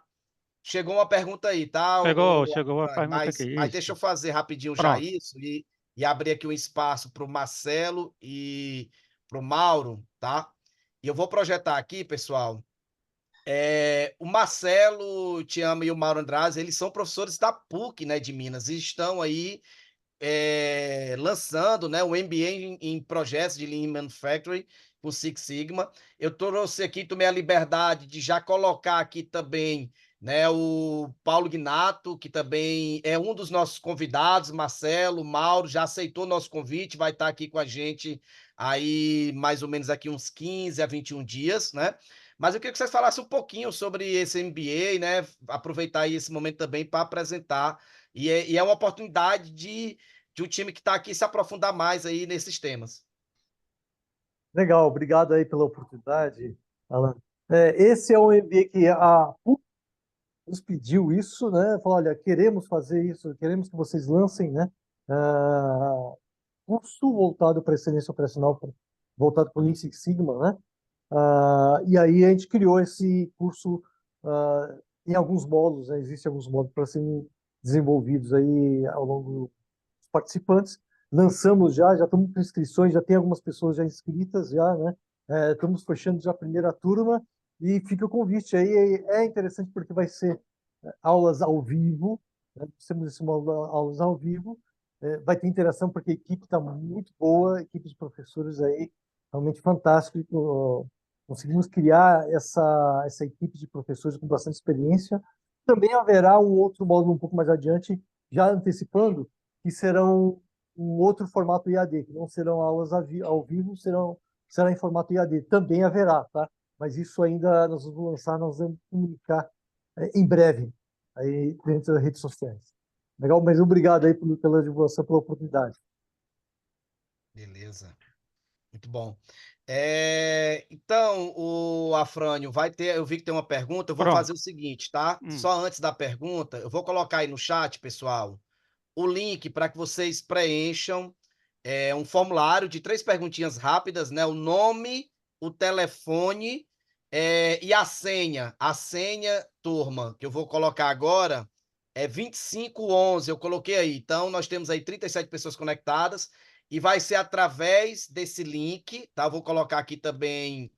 Chegou uma pergunta aí, tá? Chegou a pergunta aqui, Mas deixa isso. eu fazer rapidinho já Pronto. isso e abrir aqui um espaço para o Marcelo e para o Mauro, tá? E eu vou projetar aqui, pessoal. O Marcelo, o Tiama e o Mauro Andrade, eles são professores da PUC, né, de Minas, e estão aí lançando, né, o MBA em projetos de Lean Manufacturing com Six Sigma. Eu trouxe aqui, tomei a liberdade de já colocar aqui também, né, o Paulo Gnato, que também é um dos nossos convidados, Marcelo, Mauro, já aceitou nosso convite, vai estar aqui com a gente aí mais ou menos aqui uns 15 a 21 dias, né? Mas eu queria que vocês falassem um pouquinho sobre esse MBA, né? Aproveitar aí esse momento também para apresentar. E é uma oportunidade de um time que está aqui se aprofundar mais aí nesses temas. Legal, obrigado aí pela oportunidade, Alan. Esse é um MBA que a PUC nos pediu isso, né? Falou, olha, queremos fazer isso, queremos que vocês lancem, né? Curso voltado para excelência operacional, voltado para o Lean Six Sigma, né? E aí a gente criou esse curso em alguns módulos, né? Existem alguns módulos para serem desenvolvidos aí ao longo dos participantes. Lançamos já estamos com inscrições, já tem algumas pessoas já inscritas, já, né? Estamos fechando já a primeira turma e fica o convite aí. É interessante porque vai ser aulas ao vivo, né? Temos esse módulo aulas ao vivo. Vai ter interação porque a equipe está muito boa, a equipe de professores aí, realmente fantástico. Conseguimos criar essa equipe de professores com bastante experiência. Também haverá um outro módulo um pouco mais adiante, já antecipando, que serão um outro formato IAD, que não serão aulas ao vivo, será em formato IAD. Também haverá, tá? Mas isso ainda nós vamos lançar, nós vamos comunicar em breve aí dentro das redes sociais. Legal? Mas obrigado aí pela divulgação, pela oportunidade. Beleza. Muito bom. Então, o Afrânio, eu vi que tem uma pergunta, eu vou fazer Pronto. o seguinte, tá? Hum. Só antes da pergunta, eu vou colocar aí no chat, pessoal, o link para que vocês preencham um formulário de 3 perguntinhas rápidas, né? O nome, o telefone e a senha. A senha, turma, que eu vou colocar agora é 2511, eu coloquei aí. Então, nós temos aí 37 pessoas conectadas e vai ser através desse link, tá? Eu vou colocar aqui também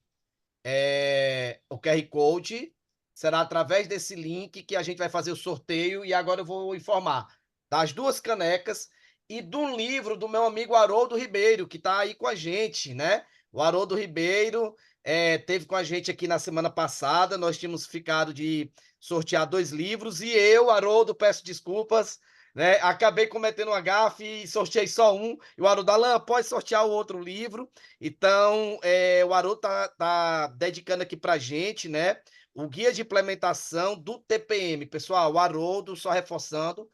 o QR Code. Será através desse link que a gente vai fazer o sorteio e agora eu vou informar das 2 canecas e do livro do meu amigo Haroldo Ribeiro, que está aí com a gente, né? O Haroldo Ribeiro teve com a gente aqui na semana passada, nós tínhamos ficado de sortear 2 livros e eu, Haroldo, peço desculpas, né? Acabei cometendo um gafe e sorteei só um. E o Haroldo, Alan, pode sortear o outro livro. Então, o Haroldo tá dedicando aqui para a gente, né? O guia de implementação do TPM. Pessoal, o Haroldo, só reforçando,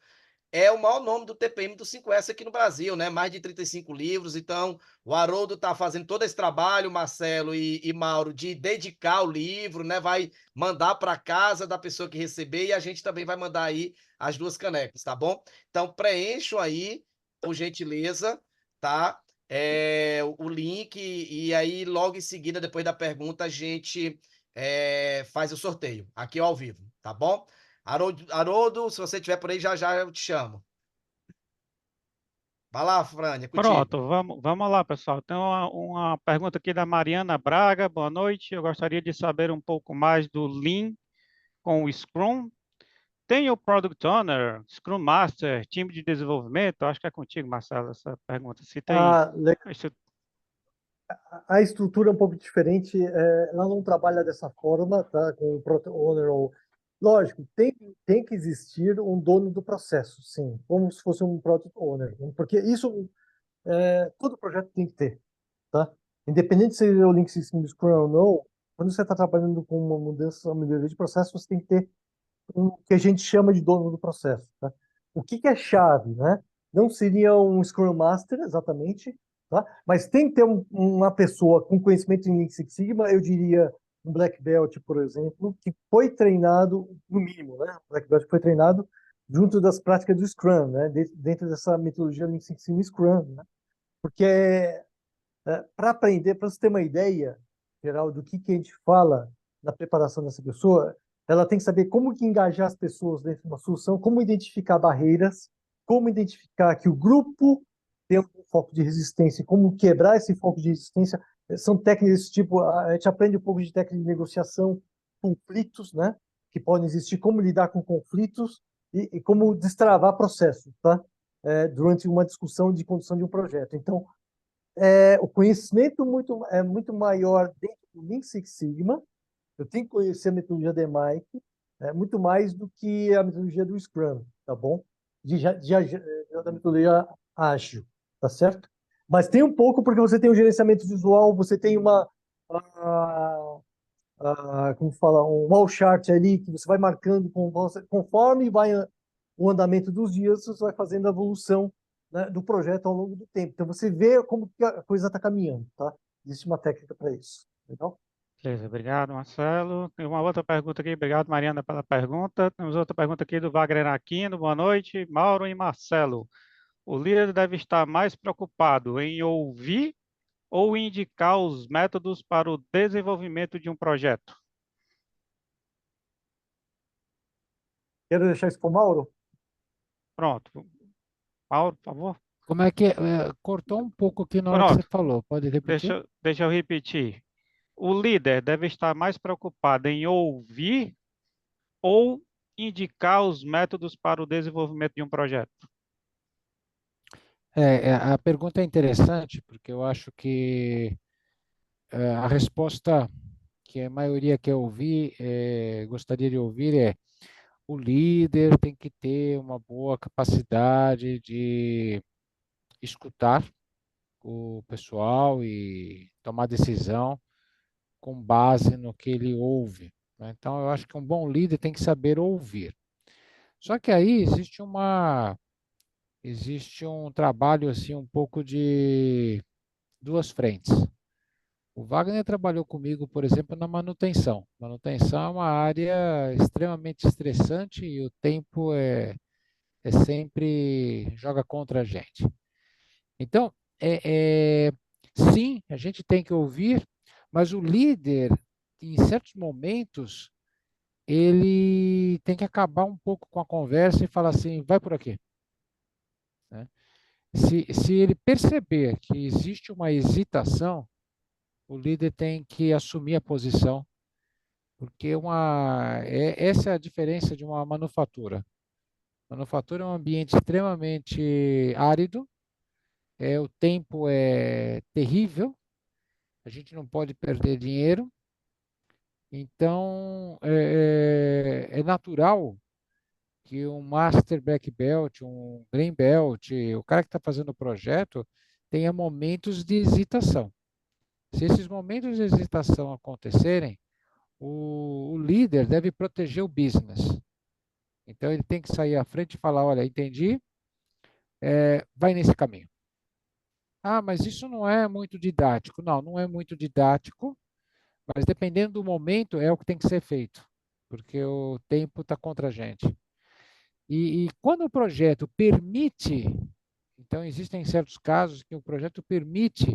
é o maior nome do TPM do 5S aqui no Brasil, né? Mais de 35 livros. Então, o Haroldo está fazendo todo esse trabalho, Marcelo e Mauro, de dedicar o livro, né? Vai mandar para casa da pessoa que receber e a gente também vai mandar aí as 2 canecas, tá bom? Então, preencham aí, por gentileza, tá? O link e aí logo em seguida, depois da pergunta, a gente faz o sorteio aqui ao vivo, tá bom? Haroldo, se você estiver por aí, já já eu te chamo. Vai lá, Frânia, contigo. Pronto, vamos lá, pessoal. Tem uma pergunta aqui da Mariana Braga. Boa noite. Eu gostaria de saber um pouco mais do Lean com o Scrum. Tem o Product Owner, Scrum Master, time de desenvolvimento? Acho que é contigo, Marcelo, essa pergunta. Se tem. A estrutura é um pouco diferente, ela não trabalha dessa forma, tá? Com o Product Owner ou... Lógico, tem que existir um dono do processo, sim, como se fosse um Product Owner, porque isso todo projeto tem que ter, tá? Independente se é o Lean Six Sigma Scrum ou não, quando você está trabalhando com uma mudança, uma melhoria de processo, você tem que ter o que a gente chama de dono do processo, tá? O que é chave, né? Não seria um Scrum Master, exatamente, tá? Mas tem que ter uma pessoa com conhecimento em Lean Six Sigma, eu diria um Black Belt, por exemplo, que foi treinado, no mínimo, né? Black Belt foi treinado junto das práticas do Scrum, né? Dentro dessa metodologia Lean Six Sigma Scrum, né? Porque para aprender, para você ter uma ideia geral do que a gente fala na preparação dessa pessoa, ela tem que saber como que engajar as pessoas dentro de uma solução, como identificar barreiras, como identificar que o grupo tem um foco de resistência, como quebrar esse foco de resistência. São técnicas desse tipo, a gente aprende um pouco de técnica de negociação, conflitos, né? Que podem existir, como lidar com conflitos e como destravar processos, tá? Durante uma discussão de condução de um projeto. Então, o conhecimento é muito maior dentro do Lean Six Sigma. Eu tenho que conhecer a metodologia da Mike, muito mais do que a metodologia do Scrum, tá bom? Da metodologia ágil, tá certo? Mas tem um pouco porque você tem um gerenciamento visual, você tem como fala, um wall chart ali que você vai marcando conforme vai o andamento dos dias, você vai fazendo a evolução, né, do projeto ao longo do tempo. Então você vê como que a coisa está caminhando, tá? Existe uma técnica para isso. Legal? Beleza, obrigado, Marcelo. Tem uma outra pergunta aqui. Obrigado, Mariana, pela pergunta. Temos outra pergunta aqui do Wagner Aquino. Boa noite, Mauro e Marcelo. O líder deve estar mais preocupado em ouvir ou indicar os métodos para o desenvolvimento de um projeto? Quero deixar isso para o Mauro. Pronto. Mauro, por favor. Como é que cortou um pouco aqui na hora que você Pronto. falou? Pode repetir? Deixa eu repetir. O líder deve estar mais preocupado em ouvir ou indicar os métodos para o desenvolvimento de um projeto? A pergunta é interessante, porque eu acho que a resposta que a maioria quer ouvir, gostaria de ouvir o líder tem que ter uma boa capacidade de escutar o pessoal e tomar decisão com base no que ele ouve, né? Então, eu acho que um bom líder tem que saber ouvir. Só que aí existe um trabalho assim um pouco de duas frentes. O Wagner trabalhou comigo, por exemplo, na manutenção. Manutenção é uma área extremamente estressante e o tempo é sempre joga contra a gente. Então, sim, a gente tem que ouvir, mas o líder, em certos momentos, ele tem que acabar um pouco com a conversa e falar assim, vai por aqui, né? Se ele perceber que existe uma hesitação, o líder tem que assumir a posição, porque essa é a diferença de uma manufatura. Manufatura é um ambiente extremamente árido, o tempo é terrível, a gente não pode perder dinheiro, então é natural que um Master Black Belt, um Green Belt, o cara que está fazendo o projeto, tenha momentos de hesitação. Se esses momentos de hesitação acontecerem, o líder deve proteger o business. Então ele tem que sair à frente e falar, olha, entendi, vai nesse caminho. Ah, mas isso não é muito didático. Não, não é muito didático, mas dependendo do momento é o que tem que ser feito, porque o tempo está contra a gente. E quando o projeto permite, então existem certos casos que o projeto permite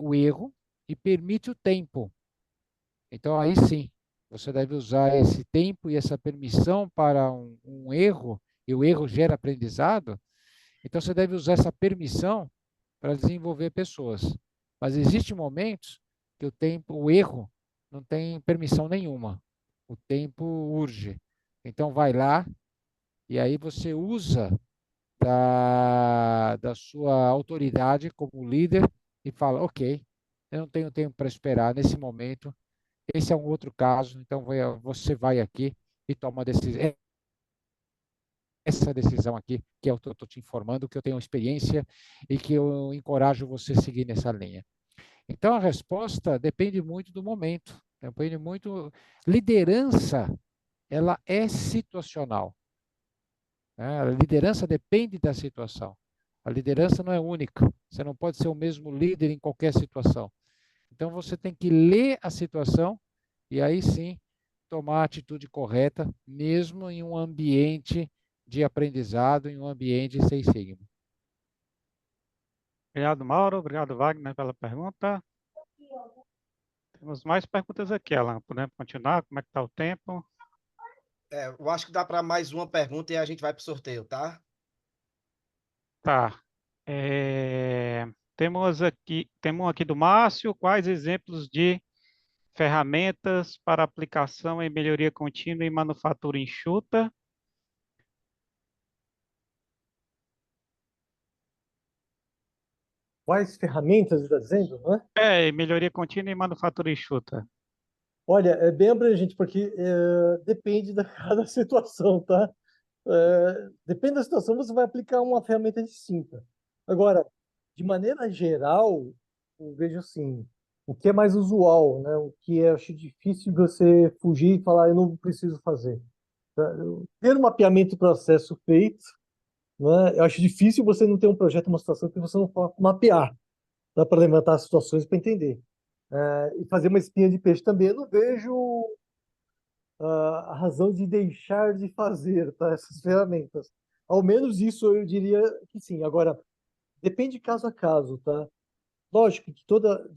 o erro e permite o tempo. Então aí sim, você deve usar esse tempo e essa permissão para um erro, e o erro gera aprendizado, então você deve usar essa permissão para desenvolver pessoas. Mas existem momentos que o erro não tem permissão nenhuma. O tempo urge. Então vai lá e aí você usa da sua autoridade como líder e fala, ok, eu não tenho tempo para esperar nesse momento, esse é um outro caso, então você vai aqui e toma essa decisão aqui, que eu estou te informando, que eu tenho experiência e que eu encorajo você a seguir nessa linha. Então, a resposta depende muito do momento, depende muito. Liderança, ela é situacional, né? A liderança depende da situação. A liderança não é única. Você não pode ser o mesmo líder em qualquer situação. Então, você tem que ler a situação e aí sim tomar a atitude correta, mesmo em um ambiente de aprendizado, em um ambiente sem sigma. Obrigado, Mauro. Obrigado, Wagner, pela pergunta. Temos mais perguntas aqui, Alan. Podemos continuar? Como é que está o tempo? Eu acho que dá para mais uma pergunta e a gente vai para o sorteio, tá? Tá. Temos aqui do Márcio. Quais exemplos de ferramentas para aplicação em melhoria contínua em manufatura enxuta? Quais ferramentas está dizendo, né? Melhoria contínua em manufatura enxuta. Olha, é bem abrangente, porque depende da cada situação, tá? Depende da situação, você vai aplicar uma ferramenta distinta. Agora, de maneira geral, eu vejo assim, o que é mais usual, né? O que eu acho difícil você fugir e falar, eu não preciso fazer. Tá? Ter um mapeamento do processo feito, né? Eu acho difícil você não ter um projeto, uma situação que você não for mapear, dá para levantar as situações para entender. E fazer uma espinha de peixe também, eu não vejo a razão de deixar de fazer, tá? Essas ferramentas. Ao menos isso eu diria que sim. Agora, depende de caso a caso, tá? Lógico que de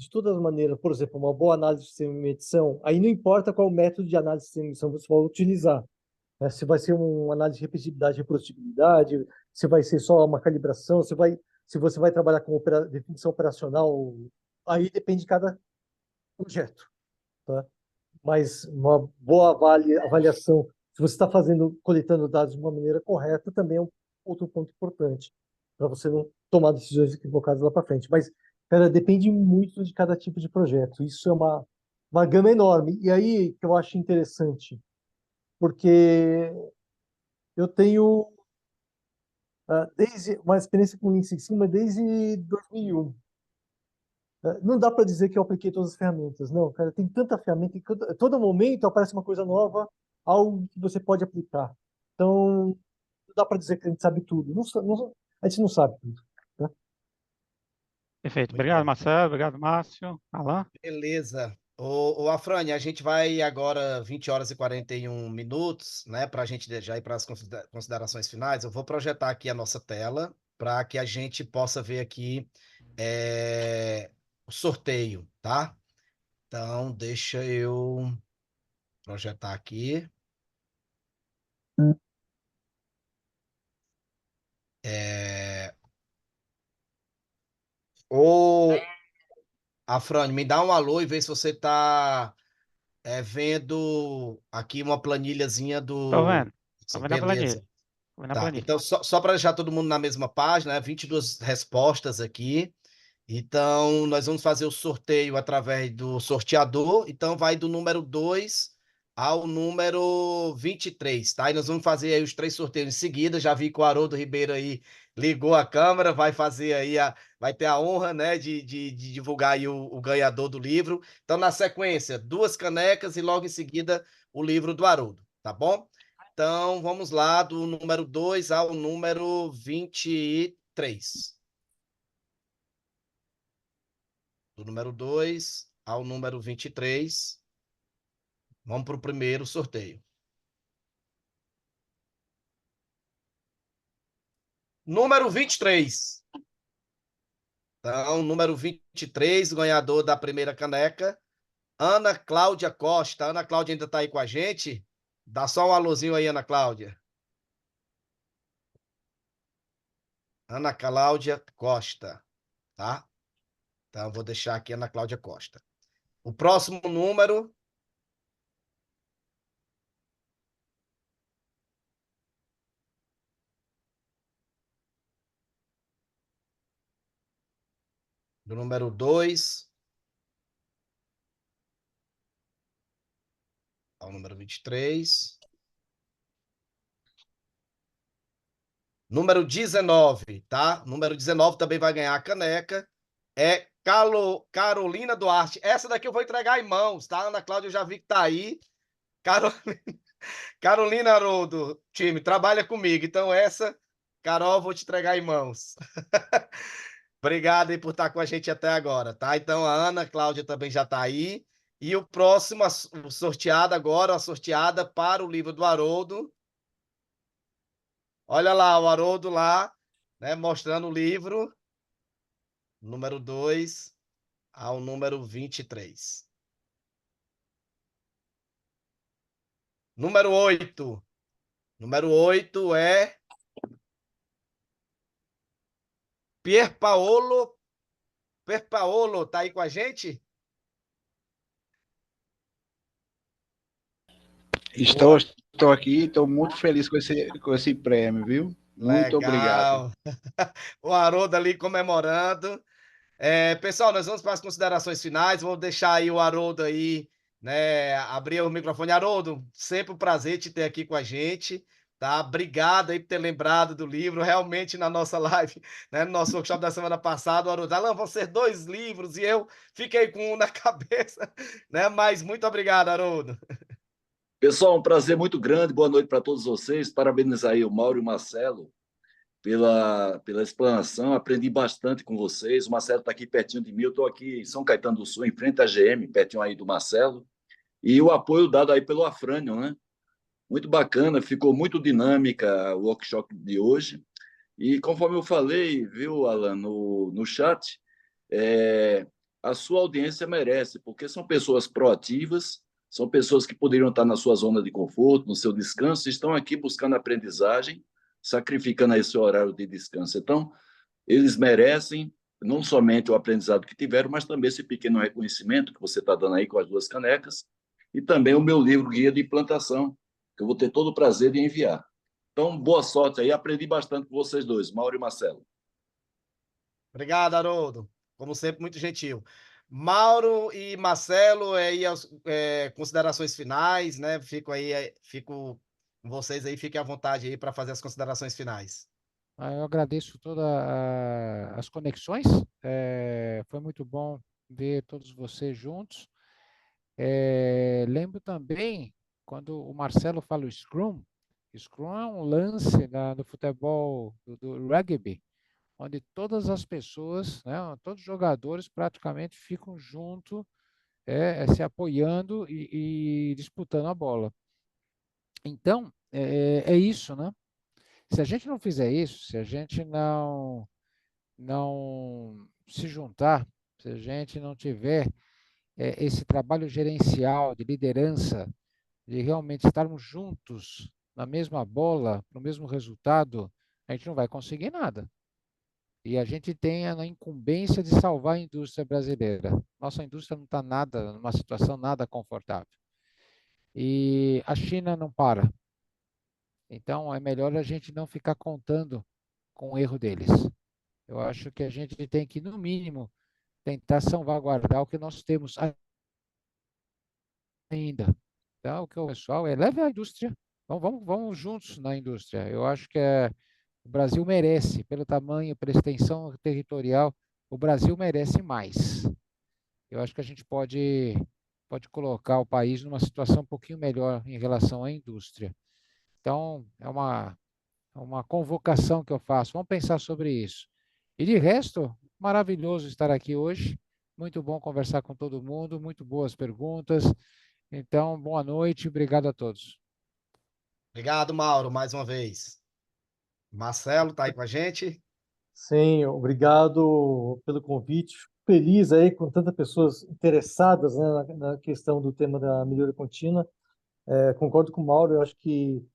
todas as maneiras, por exemplo, uma boa análise de sistema de medição, aí não importa qual método de análise de sistema de medição você vai utilizar, né? Se vai ser uma análise de repetibilidade e reprodutibilidade, se vai ser só uma calibração, se você vai trabalhar com definição operacional, aí depende de cada projeto, tá? Mas uma boa avaliação, se você está coletando dados de uma maneira correta, também é um outro ponto importante para você não tomar decisões equivocadas lá para frente. Mas, cara, depende muito de cada tipo de projeto. Isso é uma gama enorme. E aí que eu acho interessante, porque eu tenho desde uma experiência com Lean Six Sigma desde 2001. Não dá para dizer que eu apliquei todas as ferramentas, não, cara, tem tanta ferramenta, que todo momento aparece uma coisa nova, algo que você pode aplicar. Então, não dá para dizer que a gente sabe tudo. A gente não sabe tudo. Tá? Perfeito. Muito Obrigado, bem. Marcelo. Obrigado, Márcio. Alan. Beleza. Ô, Afrânio, a gente vai agora 20 horas e 41 minutos, né, para a gente já ir para as considerações finais. Eu vou projetar aqui a nossa tela para que a gente possa ver aqui o sorteio, tá? Então, deixa eu projetar aqui. Ô, Afrânio, me dá um alô e vê se você está vendo aqui uma planilhazinha Tô do. vendo. Tô vendo a planilha. Beleza. Tô vendo a Tá, planilha. então só para deixar todo mundo na mesma página, 22 respostas aqui. Então, nós vamos fazer o sorteio através do sorteador. Então, vai do número 2 ao número 23, tá? E nós vamos fazer aí os 3 sorteios em seguida. Já vi que o Haroldo Ribeiro aí ligou a câmera, vai fazer aí, vai ter a honra, né, de divulgar aí o ganhador do livro. Então, na sequência, 2 canecas e logo em seguida o livro do Haroldo, tá bom? Então, vamos lá, do número 2 ao número 23. Do número 2 ao número 23. Vamos para o primeiro sorteio. Número 23. Então, número 23, o ganhador da primeira caneca, Ana Cláudia Costa. Ana Cláudia ainda está aí com a gente? Dá só um alôzinho aí, Ana Cláudia. Ana Cláudia Costa, tá? Então, vou deixar aqui Ana Cláudia Costa. O próximo número, do número 2 ao número 23. Número 19, tá? Número 19 também vai ganhar a caneca. É Carolina Duarte. Essa daqui eu vou entregar em mãos, tá? Ana Cláudia, eu já vi que tá aí. Carolina Haroldo, time, trabalha comigo. Então, essa, Carol, vou te entregar em mãos. Obrigado aí por estar com a gente até agora, tá? Então, a Ana Cláudia também já tá aí. E o próximo, o sorteado agora, a sorteada para o livro do Haroldo. Olha lá, o Haroldo lá, né, mostrando o livro, número 2 ao número 23. Número 8. Número 8 é Pierpaolo. Pierpaolo, tá aí com a gente? Estou, estou aqui, estou muito feliz com esse prêmio, viu? Muito obrigado. Legal. O Haroldo ali comemorando. Pessoal, nós vamos para as considerações finais. Vou deixar aí o Haroldo aí, né? Abrir o microfone. Haroldo, sempre um prazer te ter aqui com a gente. Tá? Obrigado aí por ter lembrado do livro. Realmente, na nossa live, né? No nosso workshop da semana passada, o Haroldo, Alan, vão ser 2 livros, e eu fiquei com um na cabeça, né? Mas muito obrigado, Haroldo. Pessoal, um prazer muito grande. Boa noite para todos vocês. Parabenizar aí o Mauro e o Marcelo pela explanação. Aprendi bastante com vocês. O Marcelo está aqui pertinho de mim. Eu estou aqui em São Caetano do Sul, em frente à GM, pertinho aí do Marcelo. E o apoio dado aí pelo Afrânio, né? Muito bacana, ficou muito dinâmica o workshop de hoje. E conforme eu falei, viu, Alan, no chat, é, a sua audiência merece, porque são pessoas proativas, são pessoas que poderiam estar na sua zona de conforto, no seu descanso, e estão aqui buscando aprendizagem, sacrificando aí seu horário de descanso. Então, eles merecem não somente o aprendizado que tiveram, mas também esse pequeno reconhecimento que você está dando aí com as 2 canecas, e também o meu livro Guia de Plantação, que eu vou ter todo o prazer de enviar. Então, boa sorte aí. Aprendi bastante com vocês dois, Mauro e Marcelo. Obrigado, Haroldo. Como sempre, muito gentil. Mauro e Marcelo, aí as considerações finais, né? Fico com vocês aí, fiquem à vontade aí para fazer as considerações finais. Eu agradeço todas as conexões. Foi muito bom ver todos vocês juntos. Lembro também, quando o Marcelo fala o Scrum é um lance do futebol, do rugby, onde todas as pessoas, né, todos os jogadores praticamente ficam juntos, se apoiando e disputando a bola. Então, é isso, né? Se a gente não fizer isso, se a gente não se juntar, se a gente não tiver esse trabalho gerencial de liderança, de realmente estarmos juntos na mesma bola, no mesmo resultado, a gente não vai conseguir nada. E a gente tem a incumbência de salvar a indústria brasileira. Nossa indústria não está numa situação nada confortável. E a China não para. Então, é melhor a gente não ficar contando com o erro deles. Eu acho que a gente tem que, no mínimo, tentar salvaguardar o que nós temos ainda. Então, o que o pessoal leve a indústria. Então, vamos juntos na indústria. Eu acho que o Brasil merece, pelo tamanho, pela extensão territorial, o Brasil merece mais. Eu acho que a gente pode colocar o país numa situação um pouquinho melhor em relação à indústria. Então, é uma convocação que eu faço. Vamos pensar sobre isso. E de resto, maravilhoso estar aqui hoje. Muito bom conversar com todo mundo, muito boas perguntas. Então, boa noite, obrigado a todos. Obrigado, Mauro, mais uma vez. Marcelo, tá aí com a gente? Sim, obrigado pelo convite. Fico feliz aí com tantas pessoas interessadas, né, na questão do tema da melhoria contínua. Concordo com o Mauro, eu acho que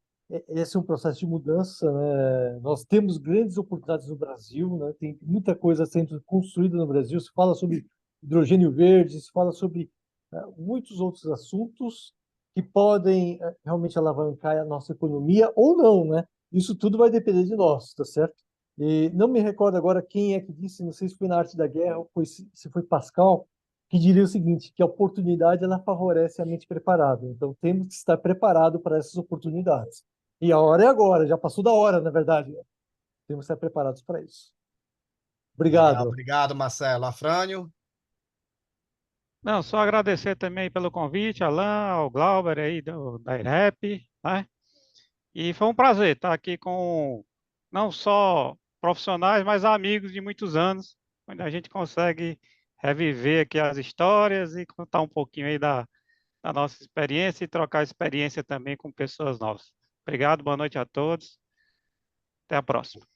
esse é um processo de mudança, né? Nós temos grandes oportunidades no Brasil, né? Tem muita coisa sendo construída no Brasil. Se fala sobre hidrogênio verde, se fala sobre muitos outros assuntos que podem realmente alavancar a nossa economia ou não, né? Isso tudo vai depender de nós, tá certo? E não me recordo agora quem é que disse, não sei se foi na Arte da Guerra ou se foi Pascal, que diria o seguinte, que a oportunidade ela favorece a mente preparada. Então temos que estar preparado para essas oportunidades. E a hora é agora, já passou da hora, na verdade. Temos que estar preparados para isso. Legal, Obrigado. obrigado, Marcelo. Afrânio? Não, só agradecer também pelo convite, Alan, ao Glauber aí da IREP, né? E foi um prazer estar aqui com não só profissionais, mas amigos de muitos anos, onde a gente consegue reviver aqui as histórias e contar um pouquinho aí da nossa experiência e trocar experiência também com pessoas novas. Obrigado, boa noite a todos. Até a próxima.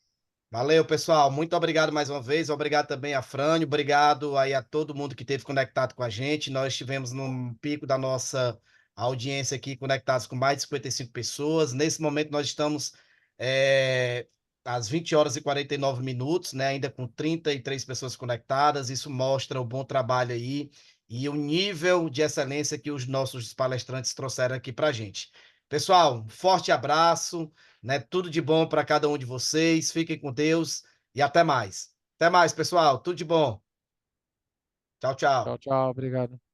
Valeu, pessoal. Muito obrigado mais uma vez. Obrigado também a Frânio. Obrigado aí a todo mundo que esteve conectado com a gente. Nós estivemos no pico da nossa audiência aqui, conectados com mais de 55 pessoas. Nesse momento, nós estamos às 20 horas e 49 minutos, né? Ainda com 33 pessoas conectadas. Isso mostra o bom trabalho aí e o nível de excelência que os nossos palestrantes trouxeram aqui para a gente. Pessoal, um forte abraço, né? Tudo de bom para cada um de vocês. Fiquem com Deus e até mais. Até mais, pessoal. Tudo de bom. Tchau, Tchau, tchau. tchau, obrigado.